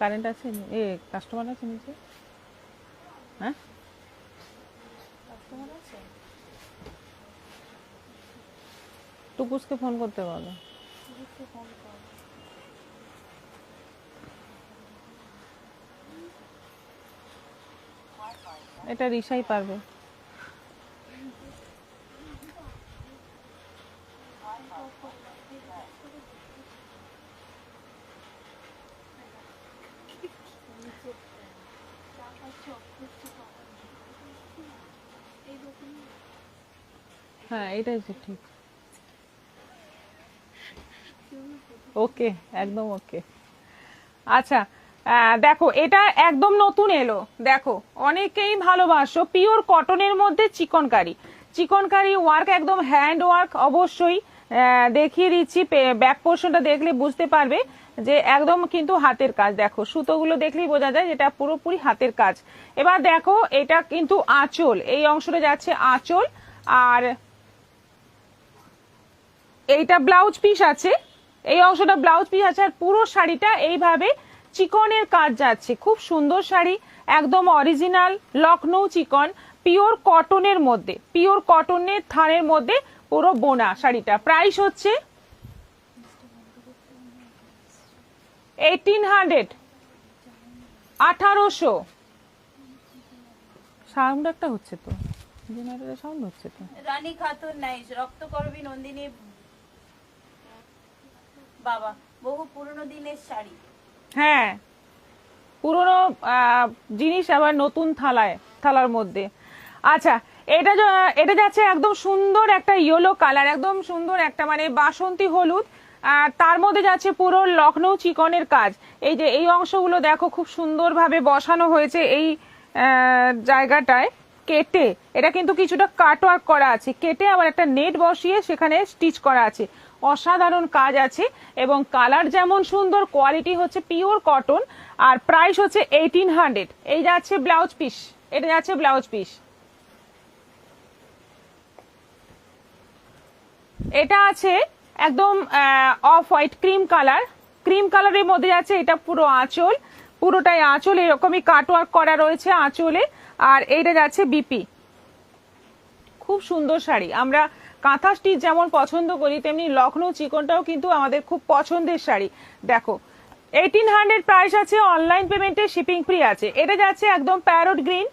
কারেন্ট আছে, এ কাস্টমার আছে নিচে? হ্যাঁ টুকুসকে ফোন করতে বলো। এটা রিসাই পারবে। হ্যাঁ এটাই তো ঠিক। ওকে, একদম ওকে। আচ্ছা দেখো এটা একদম নতুন এলো, দেখো অনেকেই ভালোবাসো পিওর কটনের মধ্যে চিকনকারি। চিকনকারি ওয়ার্ক, একদম হ্যান্ড ওয়ার্ক। অবশ্যই দেখিয়ে দিচ্ছি, ব্যাক পোর্শনটা দেখলে বুঝতে পারবে যে একদম কিন্তু হাতের কাজ। দেখো সুতোগুলো দেখলেই বোঝা যায় যেটা পুরোপুরি হাতের কাজ। এবার দেখো এটা কিন্তু আঁচল, এই অংশটা যাচ্ছে আঁচল, আর এইটা ব্লাউজ পিস আছে, এই অংশটা ব্লাউজ পিস আছে, আর পুরো শাড়িটা এইভাবে চিকনের কাজ যাচ্ছে। খুব সুন্দর শাড়ি, একদম অরিজিনাল লখনৌ চিকন, পিওর কটনের মধ্যে, পিওর কটনের থানের মধ্যে পুরো বোনা শাড়িটা। প্রাইস হচ্ছে 1800, 1800। সাউন্ড একটা হচ্ছে তো, জেনারেটর সাউন্ড হচ্ছে তো। রানী খাতুন নাইস, রক্তকরবী নন্দিনী বাবা, বহু পুরনো দিনের শাড়ি। হ্যাঁ পুরনো জিনিস আবার নতুন থালার মধ্যে। আচ্ছা এটা যাচ্ছে একদম সুন্দর একটা ইয়েলো কালার, একদম সুন্দর একটা মানে বাসন্তী হলুদ, আর তার মধ্যে যাচ্ছে পুরো লখনৌ চিকনের কাজ। এই যে এই অংশগুলো দেখো খুব সুন্দরভাবে বসানো হয়েছে এই জায়গাটায় কেটে। এটা কিন্তু কিছুটা কাট ওয়ার্ক করা আছে, কেটে আবার একটা নেট বসিয়ে সেখানে স্টিচ করা আছে। অসাধারণ কাজ আছে, এবং কালার যেমন সুন্দর, কোয়ালিটি হচ্ছে পিওর কটন, আর প্রাইস হচ্ছে 1800। এই যাচ্ছে ব্লাউজ পিস, এটা যাচ্ছে ব্লাউজ পিস। এটা আছে একদম off white cream colour, cream কালারের মধ্যে যাচ্ছে এটা পুরো আঁচল, পুরোটাই আঁচল, এরকমই কাটওয়ার্ক করা রয়েছে আঁচলে, আর এইটা যাচ্ছে বিপি। খুব সুন্দর শাড়ি। আমরা কাঁথা স্টিচ যেমন পছন্দ করি, তেমনি লখনৌ চিকনটাও কিন্তু আমাদের খুব পছন্দের শাড়ি। দেখো 1800 প্রাইস আছে, অনলাইন পেমেন্টে শিপিং ফ্রি আছে। এটা যাচ্ছে একদম প্যারট গ্রিন,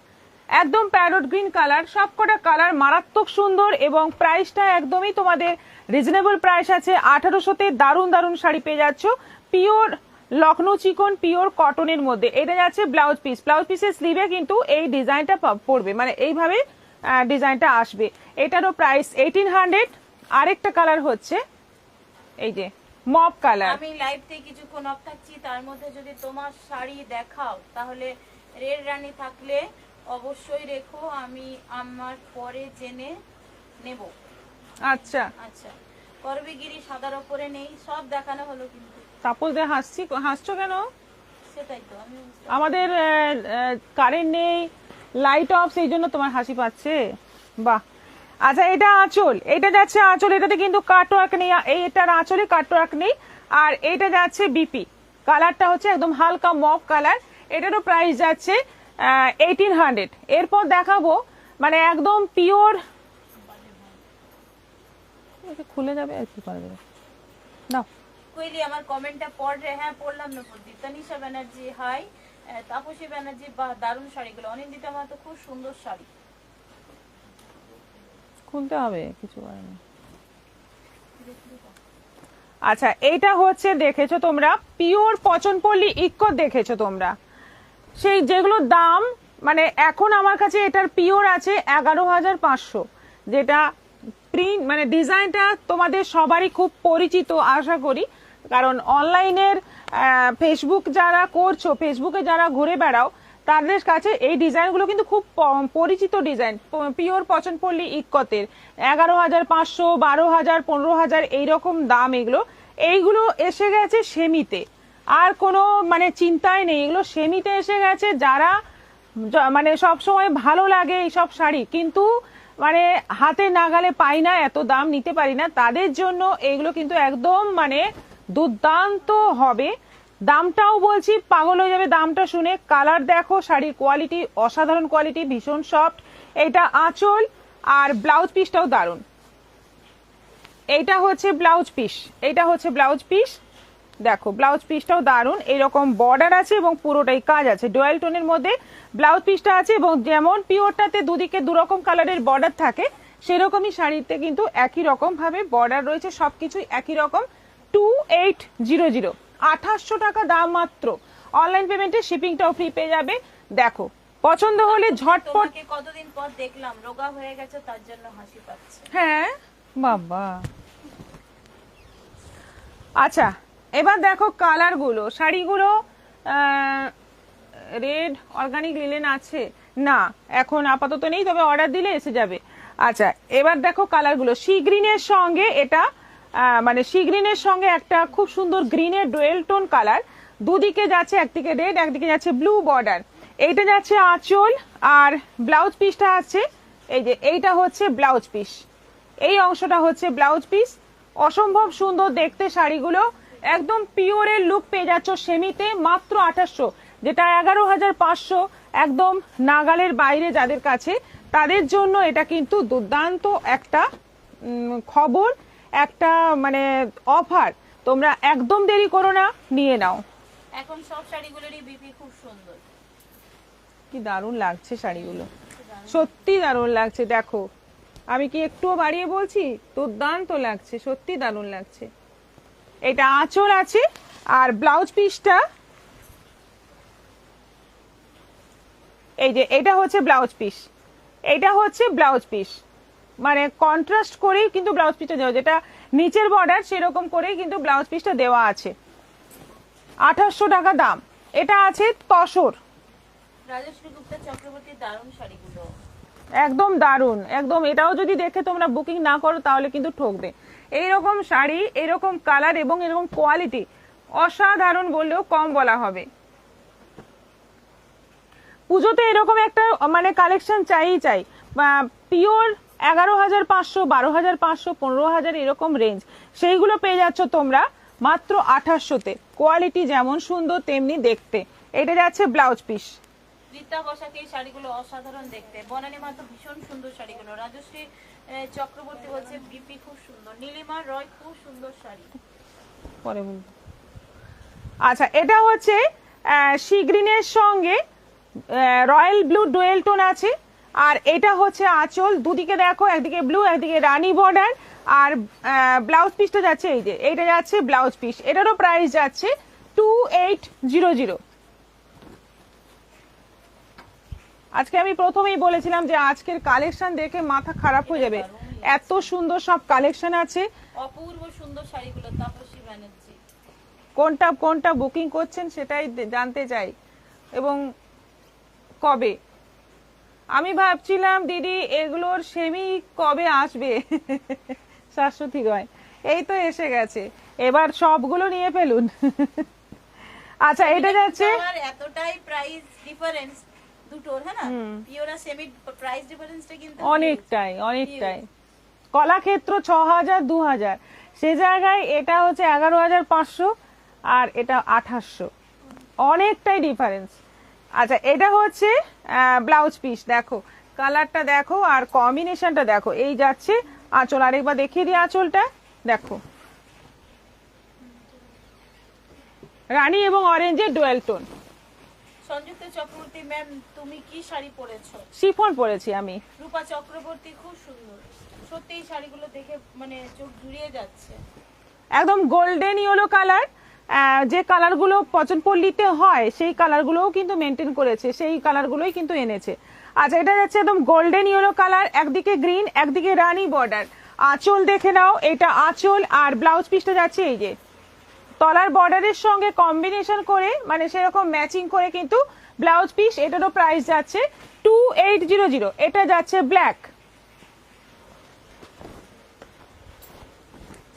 একদম প্যারট গ্রিন কালার, সবকটা কালার মারাত্মক সুন্দর, এবং প্রাইসটা একদমই তোমাদের রিজনেবল প্রাইস আছে। 1800-তে দারুণ দারুণ শাড়ি পেয়ে যাচ্ছ পিওর লখনৌ চিকন, পিওর কটনের মধ্যে। এটা যাচ্ছে ব্লাউজ পিস, ব্লাউজ পিসের স্লিভে কিন্তু এই ডিজাইনটা পড়বে, মানে এইভাবে ডিজাইনটা আসবে। এটারও প্রাইস 1800। আরেকটা কালার হচ্ছে এই যে মপ কালার। আমি লাইভতে কিছুক্ষণ অফ থাকছি, তার মধ্যে যদি তোমার শাড়ি দেখাও তাহলে রেড রানী থাকলে অবশ্যই রেখো, আমি আমার পরে জেনে নেব। আচ্ছা আচ্ছা, করবিগিরি সাদার উপরে নেই, সব দেখানো হলো, কিন্তু তাপস দে হাসছো কেন? সেটাই তো আমি আমাদের কারেন্ট নেই, লাইট অফ, সেই জন্য তোমার হাসি পাচ্ছে। বাহ। আচ্ছা এটা আঁচল, এটা যাচ্ছে আঁচল, এটাতে কিন্তু কাটওয়ার্ক নেই, এইটার আঁচলে কাটওয়ার্ক নেই। আর এটা যাচ্ছে বিপি, কালারটা হচ্ছে একদম হালকা মফ কালার। এটারও প্রাইস যাচ্ছে 1800। এরপর দেখাবো মানে একদম পিওর, খুলে যাবে আর কি করবে নাও। কইলি আমার কমেন্টটা পড় রে? হ্যাঁ পড়লাম না প্রদীপ। তানিশা ব্যানার্জি হাই, তাপসী ব্যানার্জি বাহ দারুণ শাড়িগুলো। অনিন্দিতা মা তো খুব সুন্দর শাড়ি। খুলতে হবে, কিছু করার নেই। আচ্ছা এইটা হচ্ছে দেখেছো তোমরা পিওর পচনপল্লী ইক্কত, দেখেছো তোমরা সেই যেগুলোর দাম, মানে এখন আমার কাছে এটার পিওর আছে 11,500, যেটা প্রিন্ট মানে ডিজাইনটা তোমাদের সবারই খুব পরিচিত আশা করি, কারণ অনলাইনের ফেসবুক যারা করছো, ফেসবুকে যারা ঘুরে বেড়াও, তাদের কাছে এই ডিজাইনগুলো কিন্তু খুব পরিচিত ডিজাইন। পিওর পচনপল্লী ইক্কতের 11,500, 12,000, 15,000 এইরকম দাম এগুলো। এইগুলো এসে গেছে সেমিতে, আর কোনো মানে চিন্তাই নেই, এগুলো সেমিতে এসে গেছে। যারা মানে সব সময় ভালো লাগে এইসব শাড়ি, কিন্তু মানে হাতে নাগালে পাই না, এত দাম নিতে পারি না, তাদের জন্য এগুলো কিন্তু একদম মানে দুর্দান্ত হবে। দামটাও বলছি পাগল হয়ে যাবে দামটা শুনে। কালার দেখো, শাড়ির কোয়ালিটি অসাধারণ কোয়ালিটি, ভীষণ সফট। এটা আঁচল আর ব্লাউজ পিসটাও দারুণ। এইটা হচ্ছে ব্লাউজ পিস, এইটা হচ্ছে ব্লাউজ পিস, দেখো ব্লাউজ পিসটাও দারুণ। এরকম বর্ডার আছে এবং পুরোটাই কাজ আছে, ডুয়াল টোনের মধ্যে ব্লাউজ পিসটা আছে। এবং যেমন পিওরটাতে দুদিকে দুরকম কালারের বর্ডার থাকে, সেরকমই শাড়িতে কিন্তু একই রকম ভাবে বর্ডার রয়েছে, সবকিছুই একই রকম। 2800, 2800 টাকা দাম মাত্র। অনলাইন পেমেন্টে শিপিংটাও ফ্রি পেয়ে যাবে। দেখো পছন্দ হলে ঝটপট। তোমাকে কতদিন পর দেখলাম, রোগা হয়ে গেছে, তার জন্য হাসি পাচ্ছে। হ্যাঁ বাবা। আচ্ছা এবার দেখো কালার গুলো, শাড়িগুলো রেড অর্গানিক লিলেন আছে না, এখন আপাতত নেই, তবে অর্ডার দিলে এসে যাবে। আচ্ছা এবার দেখো কালার গুলো, সি গ্রিনের সঙ্গে এটা মানে সি গ্রিনের সঙ্গে একটা খুব সুন্দর গ্রিনের ডুয়েল টোন কালার, দুদিকে যাচ্ছে, একদিকে রেড একদিকে যাচ্ছে ব্লু বর্ডার। এইটা যাচ্ছে আঁচল, আর ব্লাউজ পিসটা আছে এই যে, এইটা হচ্ছে ব্লাউজ পিস, এই অংশটা হচ্ছে ব্লাউজ পিস। অসম্ভব সুন্দর দেখতে শাড়িগুলো, একদম পিওরের লুক পেয়ে যাচ্ছ সেমিতে মাত্র 2800, যেটা 11,500, একদম নাগালের বাইরে যাদের কাছে, তাদের জন্য এটা কিন্তু দুর্দান্ত একটা খবর, একটা মানে অফার। তোমরা একদম দেরি করো না, নিয়ে নাও। এখন সব শাড়িগুলোরই বিপি খুব সুন্দর, কি দারুণ লাগছে শাড়িগুলো, সত্যি দারুণ লাগছে। দেখো আমি কি একটুও বাড়িয়ে বলছি, দুর্দান্ত লাগছে, সত্যি দারুণ লাগছে। এটা আঁচল আছে, আর ব্লাউজ পিসটা এই যে, এটা হচ্ছে ব্লাউজ পিস, এটা হচ্ছে ব্লাউজ পিস, মানে কন্ট্রাস্ট করেই কিন্তু ব্লাউজ পিসটা দেওয়া, যেটা নিচের বর্ডার সেরকম করেই কিন্তু ব্লাউজ পিসটা দেওয়া আছে। 2800 টাকা দাম। এটা আছে তসর, রাজশ্রী গুপ্তা চক্রবর্তীর দারুণ শাড়িগুলো, একদম দারুণ, একদম। এটাও যদি দেখে তোমরা বুকিং না করো তাহলে কিন্তু ঠকবে। এইরকম শাড়ি, এরকম কালার এবং এরকম কোয়ালিটি অসাধারণ বললেও কম বলা হবে। পুজোতে এরকম একটা মানে কালেকশন চাই, পিওর 11,500, 12,500, 15,000 এরকম রেঞ্জ, সেইগুলো পেয়ে যাচ্ছ তোমরা মাত্র 2800-তে। কোয়ালিটি যেমন সুন্দর তেমনি দেখতে। এটা যাচ্ছে ব্লাউজ পিস। রীতা বসাকে এই শাড়িগুলো অসাধারণ দেখতে, বনানী মাত্র ভীষণ সুন্দর শাড়িগুলো। রাজশ্রী চক্রবর্তী বলছে বিপি খুব সুন্দর, নীলিমা রয় খুব সুন্দর শাড়ি। পরে বলবো। আচ্ছা এটা হচ্ছে সি গ্রিনের সঙ্গে রয়্যাল ব্লু ডুয়েল টোন আছে, আর এটা হচ্ছে আঁচল, দুদিকে দেখো, একদিকে ব্লু একদিকে রানী বর্ডার, আর ব্লাউজ পিসটা যাচ্ছে এই যে, এইটা যাচ্ছে ব্লাউজ পিস। এটারও প্রাইস যাচ্ছে 2800। আজকে আমি প্রথমেই বলেছিলাম যে আজকের কালেকশন দেখে মাথা খারাপ হয়ে যাবে, এত সুন্দর সব কালেকশন আছে। অপূর্ব সুন্দর শাড়িগুলো, তাপসী ব্যানার্জি। কোনটা কোনটা বুকিং করছেন সেটাই জানতে চাই, এবং কবে। আমি ভাবছিলাম দিদি এগুলোর সেমি কবে আসবে, শাশ্বতী গয় এই তো এসে গেছে, এবার সবগুলো নিয়ে ফেলুন। আচ্ছা এটা যাচ্ছে, এতটাই প্রাইস ডিফারেন্স দুটোর, হ্যাঁ না, পিওর আর সেমি প্রাইস ডিফারেন্সটা কিন্তু অনেকটাই। কলাক্ষেত্র 6,000, 2,000, সে জায়গায় এটা হচ্ছে 11,500 আর এটা 2800, অনেকটাই ডিফারেন্স। আচ্ছা এটা হচ্ছে ব্লাউজ পিস, দেখো কালারটা দেখো আর কম্বিনেশনটা দেখো। এই যাচ্ছে আঁচল, আরেকবার দেখিয়ে দিই আঁচলটা, দেখো রানী এবং অরেঞ্জের dual tone. Sanjukta Chakraborty ma'am তুমি কি শাড়ি পরেছো? শিফন পরেছি আমি। রূপা চক্রবর্তী খুব সুন্দর, সত্যি এই শাড়িগুলো দেখে মানে চোখ জুড়িয়ে যাচ্ছে, একদম গোল্ডেন ইয়েলো কালার, যে কালারগুলো পচনপল্লীতে হয় সেই কালারগুলোও কিন্তু মেনটেন করেছে, সেই কালারগুলোই কিন্তু এনেছে। আচ্ছা এটা যাচ্ছে একদম গোল্ডেন ইয়েলো কালার, একদিকে গ্রিন একদিকে রানী বর্ডার। আঁচল দেখে নাও, এটা আঁচল, আর ব্লাউজ পিসটা যাচ্ছে এই যে তলার বর্ডারের সঙ্গে কম্বিনেশন করে, মানে সেরকম ম্যাচিং করে কিন্তু ব্লাউজ পিস। এটারও প্রাইস যাচ্ছে 2800। এটা যাচ্ছে ব্ল্যাক।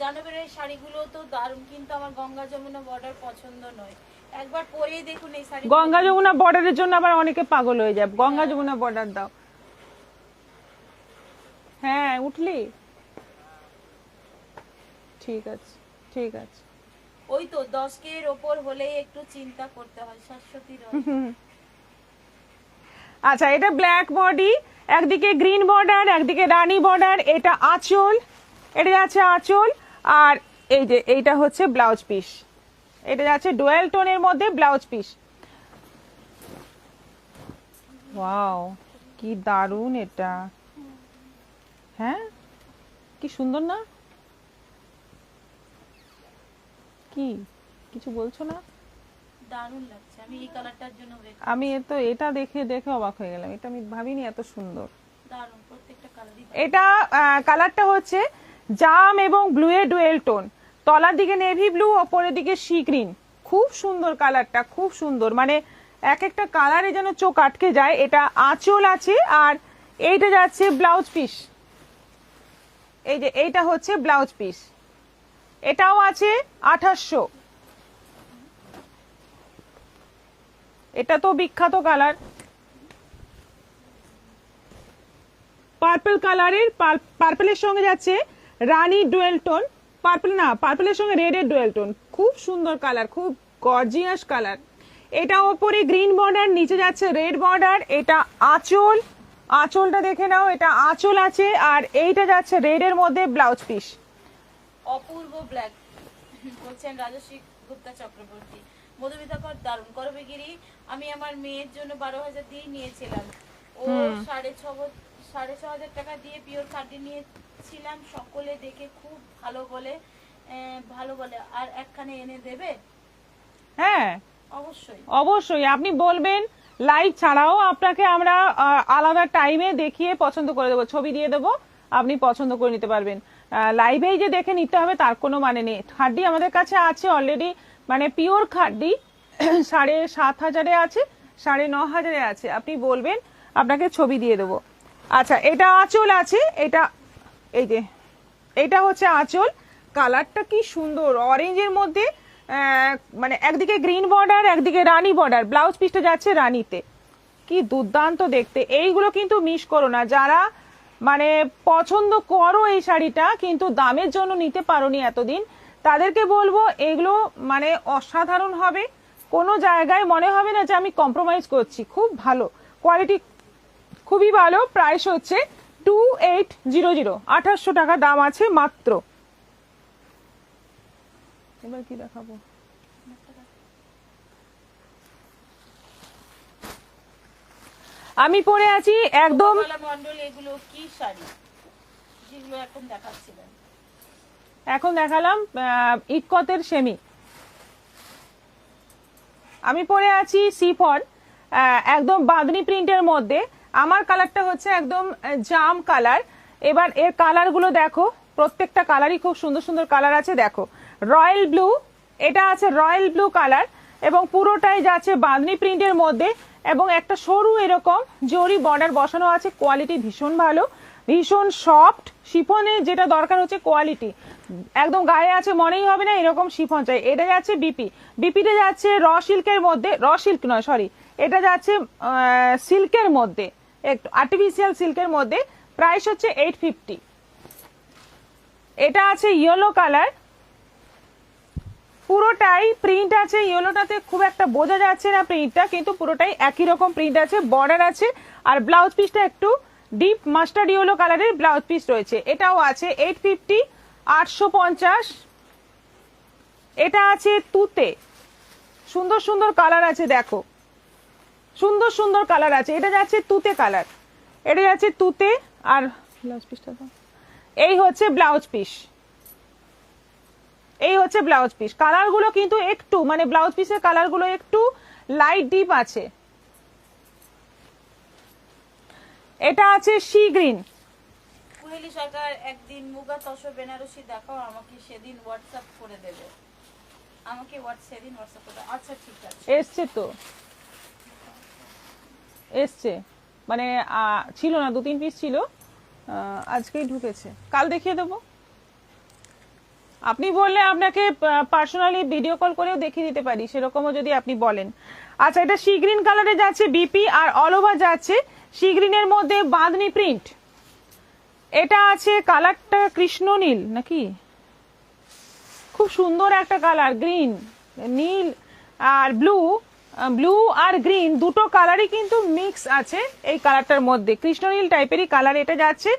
জানবের এই শাড়িগুলো তো দারুণ, কিন্তু আমার গঙ্গা যমুনা বর্ডার পছন্দ নয়, একবার পরেই দেখুন এই শাড়ি। গঙ্গা যমুনা বর্ডারের জন্য আবার অনেকে পাগল হয়ে যায়, গঙ্গা যমুনা বর্ডার দাও। হ্যাঁ উঠলি, ঠিক আছে ঠিক আছে। ওই তো 10K এর ওপর হলেই একটু চিন্তা করতে হয় শাশ্বতী রয়। আচ্ছা এটা ব্ল্যাক বডি, একদিকে গ্রিন বর্ডার একদিকে রানী বর্ডার, এটা আঁচল, এটা যাচ্ছে আঁচল, আর এই যে এইটা হচ্ছে ব্লাউজ পিস, এটা যাচ্ছে ডুয়েল টোনের মধ্যে ব্লাউজ পিস। ওয়াও কি দারুন এটা, হ্যাঁ কি সুন্দর না? কি কিছু বলছো না? দারুণ লাগছে, আমি এই কালারটার জন্য wait আমি তো এটা দেখে দেখে অবাক হয়ে গেলাম, এটা আমি ভাবিনি এত সুন্দর। দারুণ, প্রত্যেকটা কালারই এটা কালারটা হচ্ছে জাম এবং ব্লু এর ডুয়েল টোন, তলার দিকে নেভি ব্লু, ওপরের দিকে সি গ্রিন, খুব সুন্দর কালারটা, খুব সুন্দর, মানে এক একটা কালারে যেন চোখ আটকে যায়। এটা আঁচল আছে আর এইটা যাচ্ছে ব্লাউজ পিস, এই যে এইটা হচ্ছে ব্লাউজ পিস, এটাও আছে 2800। এটা তো বিখ্যাত কালার, পার্পল কালারের, পার্পলের সঙ্গে যাচ্ছে রানী ডুয়েল টোন, পার্পল না পার্পলের সঙ্গে রেড এর ডুয়েল টোন, খুব সুন্দর কালার, খুব গর্জিয়াস কালার। এটা ওপরে গ্রিন বর্ডার, নিচে যাচ্ছে রেড বর্ডার, এটা আঁচল, আঁচলটা দেখে নাও, এটা আঁচল আছে, আর এইটা যাচ্ছে রেড এর মধ্যে ব্লাউজ পিস। অপূর্ব ব্ল্যাক বলছেন রাজশ্রী গুপ্তা চক্রবর্তী। মধুমিতাকর দারুণ করবেগিরি, আমি আমার মেয়ের জন্য 12,000 দিয়ে নিয়েছিলাম, ও 6,500 টাকা দিয়ে পিওর খাদি নিয়েছিলাম, সকলে দেখে খুব ভালো বলে, আর একখানে এনে দেবে? হ্যাঁ অবশ্যই অবশ্যই, আপনি বলবেন, লাইভ ছাড়াও আপনাকে আমরা আলাদা টাইমে দেখিয়ে পছন্দ করে দেবো, ছবি দিয়ে দেবো, আপনি পছন্দ করে নিতে পারবেন। লাইভেই যে দেখে নিতে হবে তার কোনো মানে নেই। খাড্ডি আমাদের কাছে আছে অলরেডি, মানে পিওর খাড্ডি 7,500 আছে, 9,500 আছে, আপনি বলবেন আপনাকে ছবি দিয়ে দেবো। আচ্ছা এটা আঁচল আছে, এটা এই যে এটা হচ্ছে আঁচল, কালারটা কি সুন্দর অরেঞ্জের মধ্যে, মানে একদিকে গ্রিন বর্ডার একদিকে রানী বর্ডার, ব্লাউজ পিসটা যাচ্ছে রানীতে, কি দুর্দান্ত দেখতে। এইগুলো কিন্তু মিস করো না, যারা মানে পছন্দ করো এই শাড়িটা কিন্তু দামের জন্য নিতে পারোনি এতদিন, তাদেরকে বলবো এগুলো মানে অসাধারণ হবে, কোনো জায়গায় মনে হবে না যে আমি কম্প্রোমাইজ করছি, খুব ভালো কোয়ালিটি, খুবই ভালো। প্রাইস হচ্ছে 2800, 2800 টাকা দাম আছে মাত্র। এবার কি দেখাবো, আমি পরে আছি একদম, মন্ডল এগুলো কি শাড়ি যেগুলো এখন দেখাচ্ছিলেন? এখন দেখালাম ইটকতের সেমি, আমি পরে আছি সিফন, একদম বাঁধনি প্রিন্টের মধ্যে, আমার কালারটা হচ্ছে একদম জাম কালার। এবার এর কালারগুলো দেখো, প্রত্যেকটা কালারই খুব সুন্দর সুন্দর কালার আছে, দেখো রয়্যাল ব্লু, এটা আছে রয়্যাল ব্লু কালার, এবং পুরোটাই যাচ্ছে বাঁধনি প্রিন্টের মধ্যে, এবং একটা সরু এরকম জরি বর্ডার বসানো আছে, কোয়ালিটি ভীষণ ভালো, ভীষণ সফট, শিফনে যেটা দরকার হচ্ছে কোয়ালিটি, একদম গায়ে আছে মনেই হবে না এরকম শিফন চাই। এটা যাচ্ছে বিপি, বিপিতে যাচ্ছে র সিল্কের মধ্যে, র সিল্ক নয় সরি, এটা যাচ্ছে সিল্কের মধ্যে, একটু আর্টিফিশিয়াল সিল্কের মধ্যে, প্রাইস হচ্ছে 850। এটা আছে ইয়েলো কালার, পুরোটাই প্রিন্ট আছে, ইয়েলোটাতে খুব একটা বোঝা যাচ্ছে না প্রিন্টটা, কিন্তু পুরোটাই একই রকম প্রিন্ট আছে, বর্ডার আছে, আর ব্লাউজ পিসটা একটু ডিপ মাস্টার্ড ইয়েলো কালারের ব্লাউজ পিস রয়েছে, এটাও আছে 850, 850। এটা আছে তুতে, সুন্দর সুন্দর কালার আছে, দেখো সুন্দর সুন্দর কালার আছে, এটা যাচ্ছে তুতে কালার, এটা যাচ্ছে তুতে, আর ব্লাউজ পিসটা এই হচ্ছে ব্লাউজ পিস, এই হচ্ছে ব্লাউজ পিস। কালারগুলো কিন্তু একটু মানে ব্লাউজ পিসের কালারগুলো একটু লাইট ডিপ আছে। এটা আছে সি গ্রিন। কুহেলি সরকার, একদিন মুগা তসর বেনারসি দেখাও আমাকে, সেদিন হোয়াটসঅ্যাপ করে দেবে, আমাকে সেদিন হোয়াটসঅ্যাপ করে, আচ্ছা ঠিক আছে। এসছে তো, এসছে, মানে ছিল না, 2-3 পিস ছিল, আজকেই ঢুকেছে, কাল দেখিয়ে দেবো। আপনি বললে আপনাকে পার্সোনালি ভিডিও কল করেও দেখিয়ে দিতে পারি, সেরকমও যদি আপনি বলেন। আচ্ছা এটা সি গ্রিন কালারে যাচ্ছে বিপি, আর অল ওভার যাচ্ছে সি গ্রিনের মধ্যে বাঁধনি প্রিন্ট, এটা আছে কালারটা কৃষ্ণনীল নাকি, খুব সুন্দর একটা কালার, গ্রিন নীল আর ব্লু, ব্লু আর গ্রিন দুটো কালারই কিন্তু মিক্স আছে এই কালারটার মধ্যে, কৃষ্ণনীল টাইপেরই কালার। এটা যাচ্ছে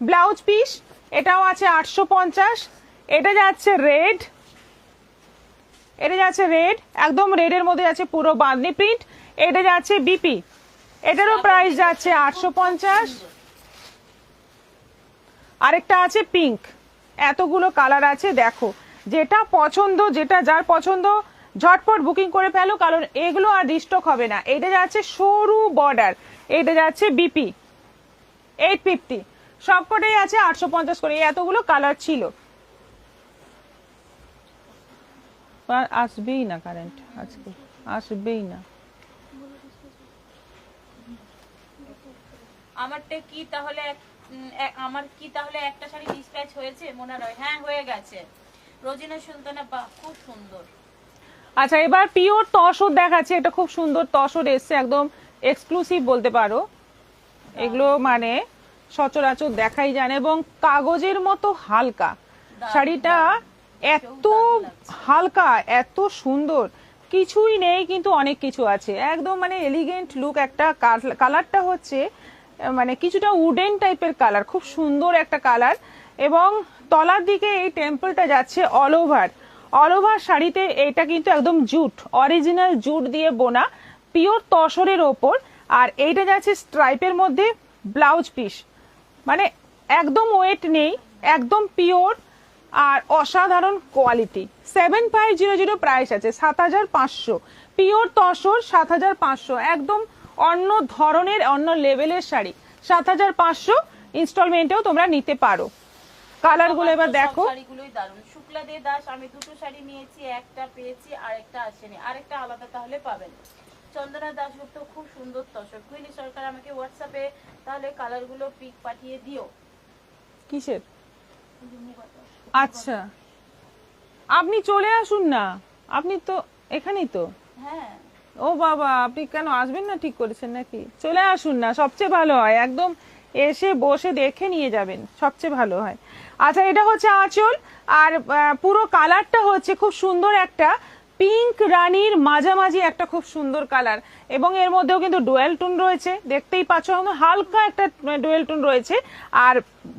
ব্লাউজ পিস, এটাও আছে 850। এটা যাচ্ছে রেড, এটা যাচ্ছে রেড, একদম রেডের মধ্যে যাচ্ছে পুরো বাঁধনি প্রিন্ট। এটা যাচ্ছে বিপি, এটারও প্রাইস যাচ্ছে 850। আরেকটা আছে পিঙ্ক। এতগুলো কালার আছে, দেখো যেটা পছন্দ, যেটা যার পছন্দ ঝটপট বুকিং করে ফেলো, কারণ এগুলো আর রিস্টক হবে না। এটা যাচ্ছে সরু বর্ডার, এটা যাচ্ছে বিপি 850, সবকটাই আছে 850 করে। এতগুলো কালার ছিল। আর আসবেই না কারেন্ট আজকে, আসবেই না। আমারটা কি তাহলে আমার কি তাহলে একটা শাড়ি ডিসপ্যাচ হয়েছে মনে হয়? হ্যাঁ হয়ে গেছে। রোজিনা সুলতানা, বাহ খুব সুন্দর। আচ্ছা, এবার পিওর তসর দেখাচ্ছে। এটা খুব সুন্দর তসর এসছে, একদম এক্সক্লুসিভ বলতে পারো। এগুলো মানে সচরাচর দেখাই যায় না, এবং কাগজের মতো হালকা শাড়িটা, এত হালকা এত সুন্দর, কিছুই নেই কিন্তু অনেক কিছু আছে, একদম মানে এলিগেন্ট লুক একটা। কালারটা হচ্ছে মানে কিছুটা উডেন টাইপের কালার, খুব সুন্দর একটা কালার। এবং তলার দিকে এই টেম্পলটা যাচ্ছে অল ওভার শাড়িতে। এটা কিন্তু একদম জুট, অরিজিনাল জুট দিয়ে বোনা, পিওর তসরের ওপর। আর এইটা যাচ্ছে স্ট্রাইপের মধ্যে ব্লাউজ পিস, মানে একদম ওয়েট নেই, একদম পিওর আর অসাধারণ কোয়ালিটি। 7500 প্রাইস আছে, 7500, পিওর তসর 7500, একদম অন্য ধরনের অন্য লেভেলের শাড়ি। 7500 ইনস্টলমেন্টেও তোমরা নিতে পারো। কালারগুলো এবার দেখো, শাড়িগুলোই দারুণ। শুক্লা দে দাস, আমি দুটো শাড়ি নিয়েছি, একটা পেয়েছি আর একটা আসেনি, আরেকটা আলাদা তাহলে পাবেন। চন্দনা দাশগুপ্ত, খুব সুন্দর তসর। কুইনি সরকার, আমাকে হোয়াটসঅ্যাপে তাহলে কালারগুলো পিক পাঠিয়ে দিও। কিসের? আচ্ছা, আপনি চলে আসুন না, আপনি তো এখানেই তো। হ্যাঁ ও বাবা, আপনি কেন আসবেন না, ঠিক করেছেন নাকি? চলে আসুন না, সবচেয়ে ভালো হয়, একদম এসে বসে দেখে নিয়ে যাবেন, সবচেয়ে ভালো হয়। আচ্ছা, এটা হচ্ছে আঁচল, আর পুরো কালারটা হচ্ছে খুব সুন্দর একটা পিঙ্ক রানীর মাঝামাঝি একটা খুব সুন্দর কালার, এবং এর মধ্যেও কিন্তু ডুয়েল টোন রয়েছে, দেখতেই পাচ্ছ, হালকা একটা ডুয়েল টোন রয়েছে। আর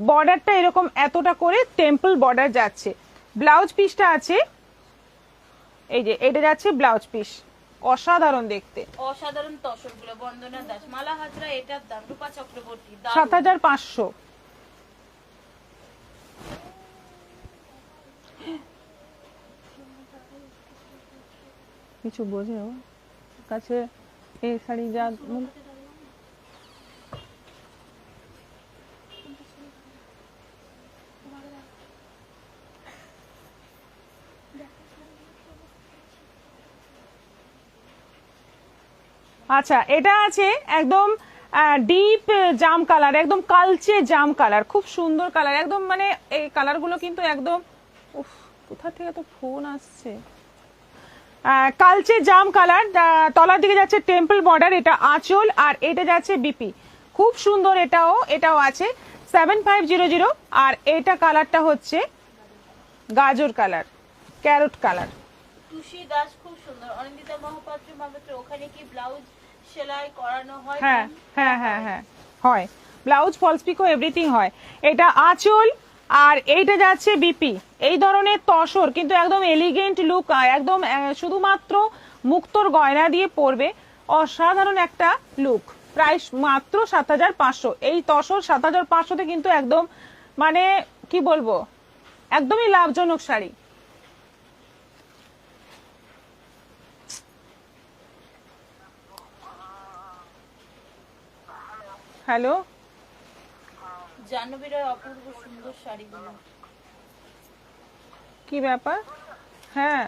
বর্ডারটা এরকম এতটা করে টেম্পল বর্ডার যাচ্ছে। ব্লাউজ পিসটা আছে, এই যে এটা যাচ্ছে ব্লাউজ পিস, অসাধারণ দেখতে, অসাধারণ তসরগুলো। বন্দনা দাস, মালা হাজরা, এটার দাম রূপা চক্রবর্তী, 7500। কিছু বোঝে ও কাছে এই শাড়ি যা আচ্ছা, এটা আছে একদম ডিপ জাম কালার, একদম কালচে জাম কালার, খুব সুন্দর কালার একদম, মানে এই কালারগুলো কিন্তু একদম, উফ কোথা থেকে তো ফোন আসছে। কালচে জাম কালার, তলার দিকে যাচ্ছে টেম্পল বর্ডার, এটা আঁচল, আর এটা যাচ্ছে বিপি, খুব সুন্দর। এটাও আছে 7500। আর এটা কালারটা হচ্ছে গাজর কালার, ক্যারট কালার। টুসি দাস, খুব সুন্দর। অনিন্দিতা মহাপাত্র, ওখানে কি ব্লাউজ সেলাই করানো হয়? হ্যাঁ হ্যাঁ হ্যাঁ হ্যাঁ হয়, ব্লাউজ ফলস পিকো এভরিথিং হয়। এটা আঁচল, আর এইটা যাচ্ছে বিপি। এই ধরনের তসর কিন্তু একদম এলিগেন্ট লুক, একদম শুধুমাত্র মুক্তোর গয়না দিয়ে পরবে, অসাধারণ একটা লুক। প্রাইস মাত্র 7500। এই তসর 7500তে কিন্তু একদম মানে কি বলবো, একদমই লাভজনক শাড়ি। হ্যালো, জাহ্নবীর অপূর্ব সুন্দর শাড়িগুলো। কি ব্যাপার? হ্যাঁ,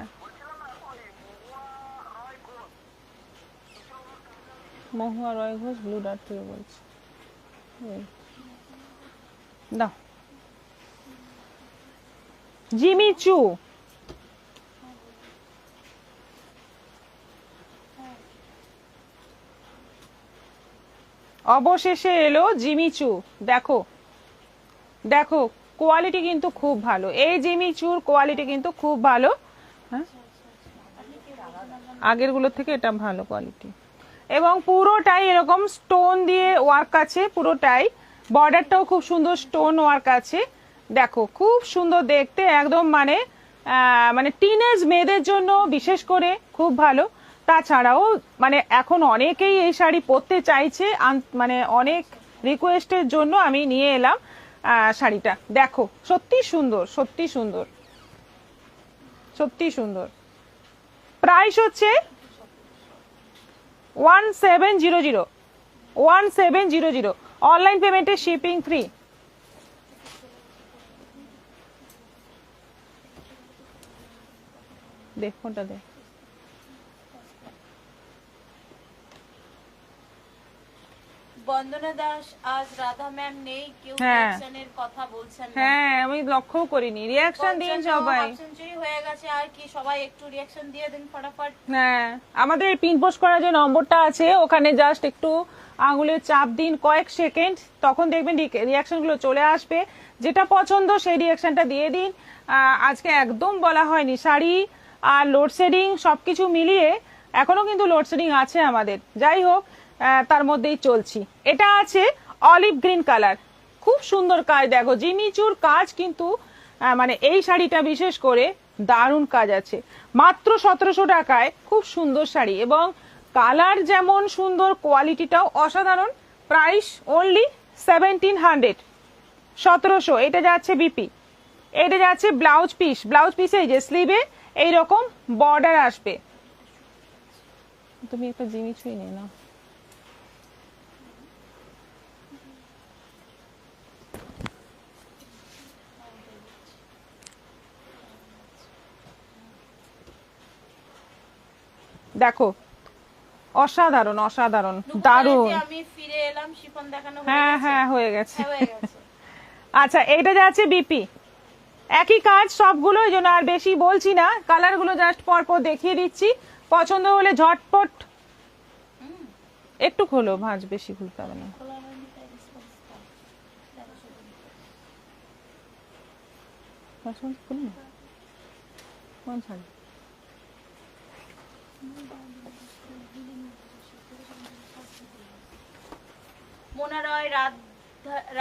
মহুয়া রয় ঘোষ ব্লু ডার্ট থেকে বলছি। দাও, জিমি চু, অবশেষে এলো জিমি চু, দেখো দেখো কোয়ালিটি কিন্তু খুব ভালো, এই জিমিচুর কোয়ালিটি কিন্তু খুব ভালো। হ্যাঁ, আগের গুলোর থেকে এটা ভালো কোয়ালিটি, এবং পুরোটাই এরকম স্টোন দিয়ে ওয়ার্ক আছে, পুরোটাই বর্ডারটাও খুব সুন্দর স্টোন ওয়ার্ক আছে। দেখো খুব সুন্দর দেখতে, একদম মানে মানে টিনেজ মেয়েদের জন্য বিশেষ করে খুব ভালো। তাছাড়াও মানে এখন অনেকেই এই শাড়ি পরতে চাইছে, মানে অনেক রিকোয়েস্টের জন্য আমি নিয়ে এলাম শাড়িটা। দেখো সত্যি সুন্দর, সত্যি সুন্দর, সত্যি সুন্দর। প্রাইস হচ্ছে 1700, 1700। অনলাইন পেমেন্টে শিপিং ফ্রি। দেখ কোনটা দেখ। বন্দনা দাস, আজ রাধা ম্যাম নেই, কেউ হ্যাঁ। রিঅ্যাকশনের কথা বলছেন না। হ্যাঁ আমি লক্ষ্য করিনি, রিয়াকশন দিন সবাই। সেঞ্চুরি হয়ে গেছে, আর কি সবাই একটু রিঅ্যাকশন দিয়ে দিন ফটাফট। হ্যাঁ, আমাদের পিন পোস্ট করার যে নম্বরটা আছে ওখানে জাস্ট একটু আঙুলের চাপ দিন কয়েক সেকেন্ড, তখন দেখবেন রিয়াকশন গুলো চলে আসবে। যেটা পছন্দ সেই রিয়াকশনটা দিয়ে দিন। আজকে একদম বলা হয়নি, শাড়ি আর লোডশেডিং সবকিছু মিলিয়ে এখনো কিন্তু লোডশেডিং আছে আমাদের। যাই হোক, তার মধ্যেই চলছি। এটা আছে অলিভ গ্রিন কালার, খুব সুন্দর কাজ। দেখো জিমিচুর কাজ কিন্তু মানে এই শাড়িটা বিশেষ করে দারুণ কাজ আছে। মাত্র 1700 টাকায় খুব সুন্দর শাড়ি, এবং কালার যেমন সুন্দর, কোয়ালিটিটাও অসাধারণ। Price only 1700, 1700। এটা যাচ্ছে বিপি, এটা যাচ্ছে ব্লাউজ পিস। ব্লাউজ পিসে এই যে স্লিভে এইরকম বর্ডার আসবে। তুমি একটা জিমিচুই নে না। দেখো অসাধারণ, অসাধারণ, দারুণ। আমি ফিরে এলাম, শিফন দেখানো হ্যাঁ হ্যাঁ হয়ে গেছে। হয়ে গেছে। আচ্ছা এটা যাচ্ছে বিপি, একই কাজ সবগুলো, এই জন্য আর বেশি বলছি না। কালার গুলো জাস্ট পরপর দেখিয়ে দিচ্ছি, পছন্দ হলে ঝটপট একটু খোলো, ভাঁজ বেশি খুলতে হবে না। পছন্দ খুলুন কোন শাড়ি? মোনা রয়,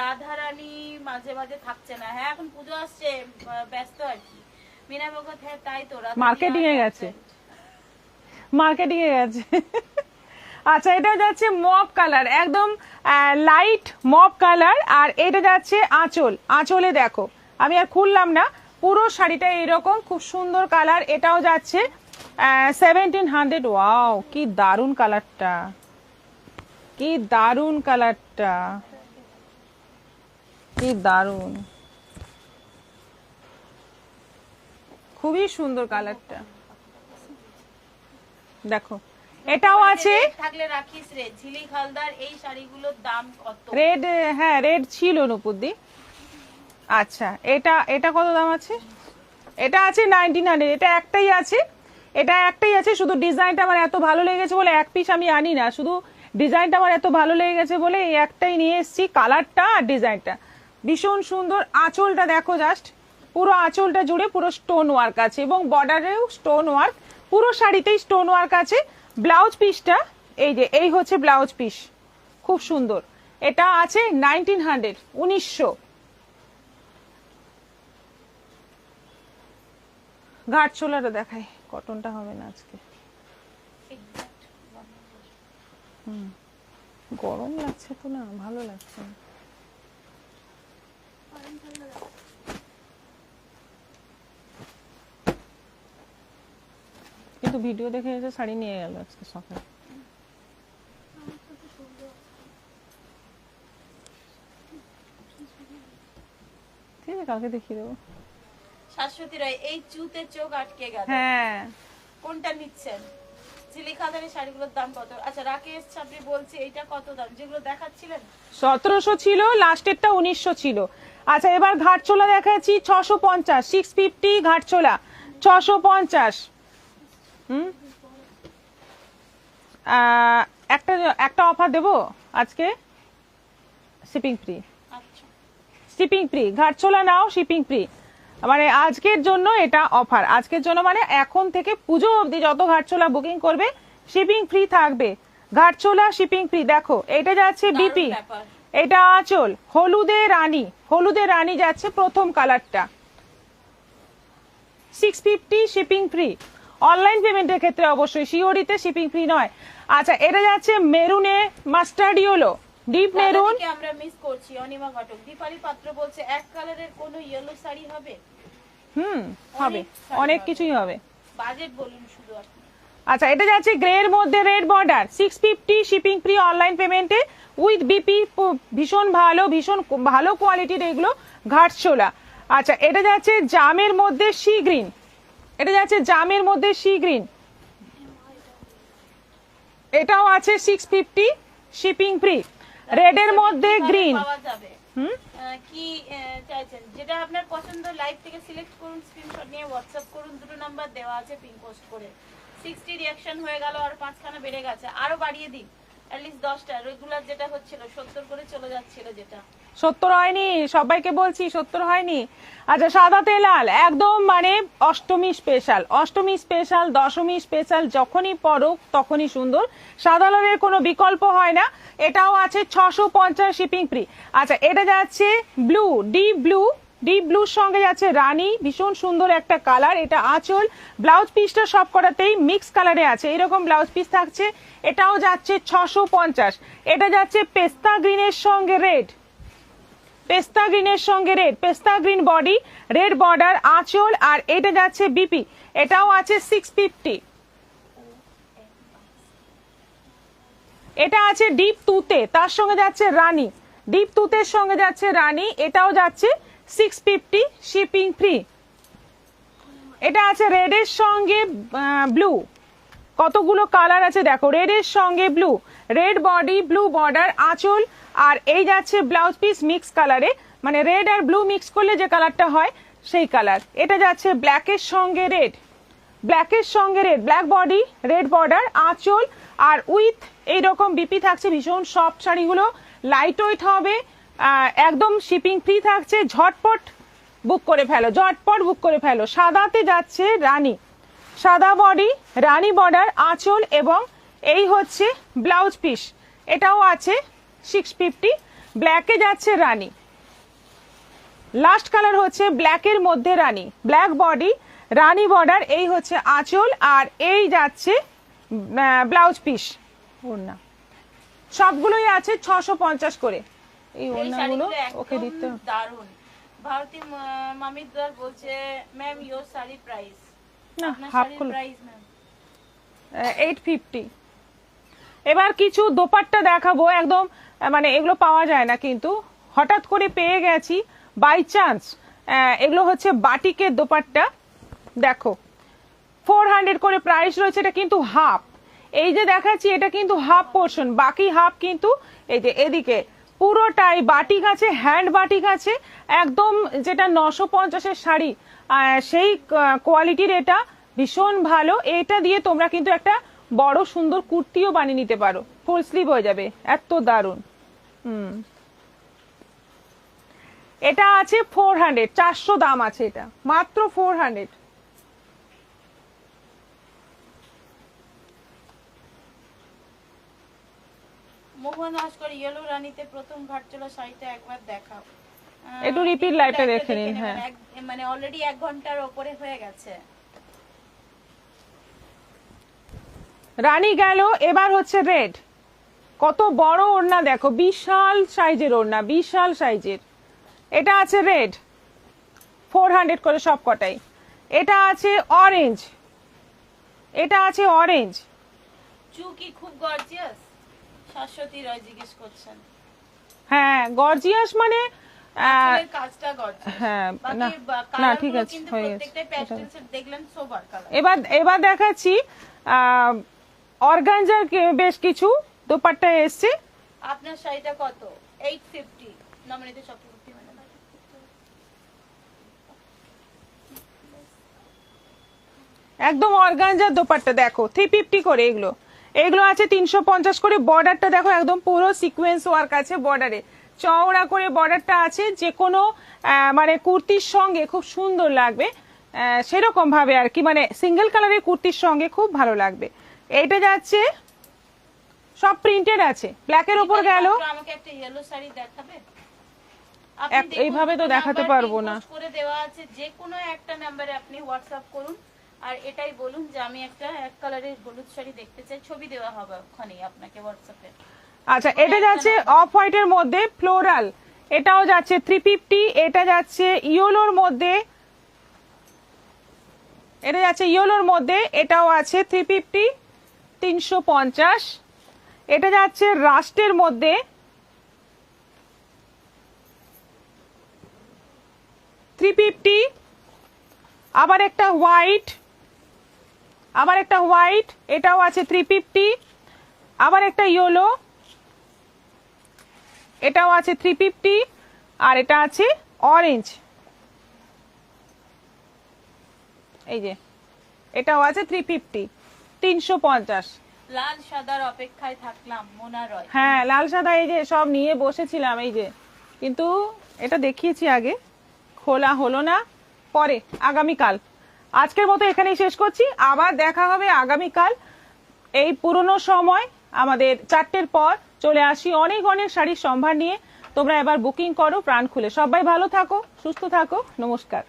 রাধারানী মাঝে মাঝে থাকছে না। হ্যাঁ এখন পুজো আসছে, ব্যস্ত আর কি। মিনা ভগত, হ্যাঁ তাই তো, মার্কেটিং এ গেছে, মার্কেটিং এ গেছে। আচ্ছা এটা যাচ্ছে মপ কালার, একদম লাইট মপ কালার। আর এটা যাচ্ছে আঁচল, আঁচলে দেখো আমি আর খুললাম না, পুরো শাড়িটা এরকম খুব সুন্দর কালার। এটাও যাচ্ছে 1700। ওয়াও কি দারুণ কালারটা, কি দারুণ কালারটা, কি দারুণ, খুবই সুন্দর কালারটা। দেখো এটাও আছে, থাকলে রাখিস রে। ঝিলিক হালদার, এই শাড়িগুলোর দাম কত? রেড, হ্যাঁ রেড ছিল নুপুরদি। আচ্ছা এটা এটা কত দাম আছে? এটা আছে 1900। এটা একটাই আছে, এটা একটাই আছে। শুধু ডিজাইনটা আমার এত ভালো লেগেছে বলে এক পিস আমি আনি না, শুধু ডিজাইনটা আমার এত ভালো লেগেছে বলে এই একটাই নিয়ে এসেছি। কালারটা আর ডিজাইনটা ভীষণ সুন্দর। আঁচলটা দেখো জাস্ট, পুরো আঁচলটা জুড়ে পুরো স্টোন ওয়ার্ক আছে, এবং বর্ডারেও স্টোন ওয়ার্ক, পুরো শাড়িতেই স্টোন ওয়ার্ক আছে। ব্লাউজ পিসটা এই যে, এই হচ্ছে ব্লাউজ পিস, খুব সুন্দর। এটা আছে 1900, 1900। ঘাট চোলাটা দেখাই, কটনটা হবে না আজকে। গরম লাগছে তো না, ভালো লাগছে না। কিন্তু ভিডিও দেখে এসে শাড়ি নিয়ে গেল আজকে সকালে। ঠিক আছে কালকে দেখিয়ে দেবো। শাশ্বতী রায়, এই চুতে চোখ আটকে গেল। হ্যাঁ কোনটা নিচ্ছেন? ঝিলিক হালদারের শাড়িগুলোর দাম কত? আচ্ছা রাকেশ ছাপড়ি বলছি, এইটা কত দাম যেগুলো দেখাচ্ছিলেন? 1700 ছিল, লাস্টেরটা 1900 ছিল। আচ্ছা এবার ঘাটচোলা দেখাচ্ছি 650, 650 ঘাটচোলা 650। একটা একটা অফার দেবো আজকে, শিপিং ফ্রি। আচ্ছা শিপিং ফ্রি, ঘাটচোলা নাও শিপিং ফ্রি। মানে আজকের জন্য এটা অফার, আজকের জন্য মানে এখন থেকে পুজো অবধি যত ঘাটচোলা বুকিং করবে শিপিং ফ্রি থাকবে, ঘাটচোলা শিপিং ফ্রি। দেখো এটা যাচ্ছে বিপি, ব্যাপার। এটা আঁচল, হলুদে রানী, হলুদে রানী যাচ্ছে প্রথম কালারটা, 650 শিপিং ফ্রি। অনলাইন পেমেন্টের ক্ষেত্রে অবশ্যই, সিওরিতে শিপিং ফ্রি নয়। আচ্ছা এটা যাচ্ছে মেরুনে মাস্টার্ড ইয়েলো, ডিপ মেরুন। দাদাদিকে আমরা মিস করছি। অনিমা ঘটক, দীপালি পাত্র বলছে এক কালারের কোনো ইয়েলো শাড়ি হবে? হবে, অনেক কিছুই হবে। বাজেট বলুন শুধু আপনি। আচ্ছা এটা যাচ্ছে গ্রে এর মধ্যে red border, 650 shipping free online পেমেন্টে উইথ বিপি, ভীষণ ভালো, ভীষণ ভালো কোয়ালিটির এগুলো ঘাটচোলা। আচ্ছা এটা যাচ্ছে জামের মধ্যে সি গ্রিন, এটা যাচ্ছে জামের মধ্যে সি গ্রিন, এটাও আছে 650 শিপিং ফ্রি। রেড এর মধ্যে গ্রিন। পাওয়া যাবে কি চাইছেন, যেটা আপনার পছন্দ লাইভ থেকে সিলেক্ট করুন, স্ক্রিনশট নিয়ে হোয়াটসঅ্যাপ করুন, দুটো নাম্বার দেওয়া আছে পিন পোস্ট করে। 60 রিঅ্যাকশন হয়ে গেল, আর 5খানা বেড়ে গেছে, আরো বাড়িয়ে দিন অ্যাটলিস্ট 10টা। রেগুলার যেটা হচ্ছিল 70 করে চলে যাচ্ছিল, যেটা 70 হয়নি, সবাইকে বলছি 70 হয়নি। আচ্ছা সাদাতে লাল একদম মানে Ashtami special, Ashtami special, Dashami special, যখনই পরো তখনই সুন্দর, সাদা লালের কোনো বিকল্প হয় না। এটাও আছে 650 শিপিং ফ্রি। আচ্ছা এটা যাচ্ছে ব্লু, ডিপ ব্লু, ডিপ ব্লুর সঙ্গে যাচ্ছে রানী, ভীষণ সুন্দর একটা কালার। এটা আঁচল, ব্লাউজ পিসটা সব করাতেই মিক্স কালারে আছে, এরকম ব্লাউজ পিস থাকছে। এটাও যাচ্ছে 650। এটা যাচ্ছে পেস্তা গ্রিনের সঙ্গে রেড, পেস্তা গ্রিনের সঙ্গে রেড, পেস্তা গ্রিন বডি, রেড বর্ডার, আঁচল, আর এটা যাচ্ছে বিপি, এটাও আছে 650। এটা আছে ডিপ তুতে, তার সঙ্গে যাচ্ছে রানী, ডিপ তুতের সঙ্গে যাচ্ছে রানী, এটাও যাচ্ছে 650 শিপিং ফ্রি। এটা আছে রেডের সঙ্গে ব্লু, কতগুলো কালার আছে দেখো, রেডের সঙ্গে blue, red body, blue border, আঁচল, আর এই যাচ্ছে ব্লাউজ পিস মিক্স কালারে, মানে রেড আর ব্লু মিক্স করলে যে কালারটা হয় সেই কালার। এটা যাচ্ছে ব্ল্যাকের সঙ্গে রেড, ব্ল্যাকের সঙ্গে red, black body, red border, আঁচল, আর উইথ এইরকম বিপি থাকছে। ভীষণ সফট শাড়িগুলো, লাইট ওয়েট হবে, একদম শিপিং ফ্রি থাকছে। ঝটপট বুক করে ফেলো, ঝটপট বুক করে ফেলো। সাদাতে যাচ্ছে রানী, সাদা বডি, রানী বর্ডার, আঁচল, এবং এই হচ্ছে ব্লাউজ পিস, এটাও আছে 650। ব্ল্যাকে যাচ্ছে রানী, লাস্ট কালার হচ্ছে ব্ল্যাকের মধ্যে রানী, ব্ল্যাক বডি, রানী বর্ডার, এই হচ্ছে আঁচল, আর এই যাচ্ছে ব্লাউজ পিস। ওড়না সবগুলোই আছে 650 করে। এই ওড়নাগুলো ওকে দিতে হবে। দারুন। ভারতী মামিদার বলছে ম্যাম ইওর শাড়ি প্রাইস, না আপনার হাফ শাড়ির করে প্রাইস ম্যাম 850। এবার কিছু দোপাট্টা দেখাবো, একদম মানে এগুলো পাওয়া যায় না, কিন্তু হঠাৎ করে পেয়ে গেছি বাই চান্স। এগুলো হচ্ছে বাটিকের দোপাট্টা, দেখো 400 করে প্রাইস রয়েছে। এটা কিন্তু হাফ, এই যে দেখাচ্ছি এটা কিন্তু হাফ পোর্শন, বাকি হাফ কিন্তু এই যে এদিকে পুরোটাই বাটিক আছে, হ্যান্ড বাটিক আছে, একদম যেটা 950-এর শাড়ি সেই কোয়ালিটির। এটা ভীষণ ভালো, এটা দিয়ে তোমরা কিন্তু একটা বড় সুন্দর কুর্তিও বানিয়ে নিতে পারো, ফুল স্লিভ হয়ে যাবে, এত দারুন। এটা আছে 400, 400 দাম আছে, এটা মাত্র 400। মোহন ভাস্কর, ইয়েলো রানীতে প্রথম ঘাটচোলা শাড়িটা একবার দেখাও। একটু রিপিট লাইভটা দেখে নিন। হ্যাঁ মানে অলরেডি 1 ঘন্টার উপরে হয়ে গেছে। রানী গেল, এবার হচ্ছে রেড। কত বড় ওড়না দেখো, বিশাল সাইজের ওড়না, বিশাল সাইজের। এটা আছে রেড, 400 করে সব কটাই। এটা আছে অরেঞ্জ, এটা আছে অরেঞ্জ। চুকি খুব গর্জিয়াস, শাশ্বতী রয় জিজ্ঞেস করছেন। হ্যাঁ গর্জিয়াস মানে আসলে কাজটা গর্জিয়াস। হ্যাঁ বাকি না ঠিক কালারগুলো আছে, কিন্তু হয়ে গেছে। প্রত্যেকটাই প্যাস্টেলস দেখলেন সোবার কালার। এবার দেখাচ্ছি অর্গানজার বেশ কিছু দোপাট্টা এসছে। আপনার শাড়িটা কত? 850 নমিনেতে চক্রবর্তী ম্যাডাম। একদম অর্গানজার দোপাট্টা দেখো 350 করে। এগুলো আছে 350 করে। বর্ডারটা দেখো একদম পুরো সিকোয়েন্স ওয়ার্ক আছে বর্ডারে, চওড়া করে বর্ডারটা আছে, যে কোনো মানে কুর্তির সঙ্গে খুব সুন্দর লাগবে, সেরকম ভাবে আর কি, মানে সিঙ্গেল কালারের কুর্তির সঙ্গে খুব ভালো লাগবে। এইটা যাচ্ছে সব প্রিন্টেড আছে, ব্ল্যাকের উপর গেল। আমাকে একটা ইয়েলো শাড়ি দেখাবে? এইভাবে তো দেখাতে পারবো না। করে দেওয়া আছে, যে কোনো একটা নাম্বারে আপনি হোয়াটসঅ্যাপ করুন আর এটাই বলুন যে আমি একটা এক কালারের হলুদ শাড়ি দেখতে চাই, ছবি দেওয়া হবে ওখানেই আপনাকে হোয়াটসঅ্যাপে। আচ্ছা, এটা যাচ্ছে অফ হোয়াইটের মধ্যে ফ্লোরাল, এটাও যাচ্ছে 350। এটা যাচ্ছে ইয়েলোর মধ্যে, এটা যাচ্ছে ইয়েলোর মধ্যে, এটাও আছে 350, 350। এটা যাচ্ছে রাস্টের মধ্যে, $350। আবার একটা হোয়াইট, আবার একটা হোয়াইট, এটাও আছে 350। আবার একটা ইয়েলো, এটাও আছে 350। আর এটা আছে অরেঞ্জ, এই যে এটাও আছে 350, 350। লাল সাদার অপেক্ষায় থাকলাম মোনা রয়। হ্যাঁ, লাল সাদা এই যে সব নিয়ে বসেছিলাম, এই যে, কিন্তু এটা দেখিয়েছি আগে, খোলা হলো না, পরে আগামীকাল। আজকের মতো এখানেই শেষ করছি, আবার দেখা হবে আগামীকাল এই পুরনো সময় আমাদের 4টের পর। চলে আসি অনেক অনেক শাড়ির সম্ভার নিয়ে। তোমরা এবার বুকিং করো প্রাণ খুলে। সবাই ভালো থাকো, সুস্থ থাকো, নমস্কার।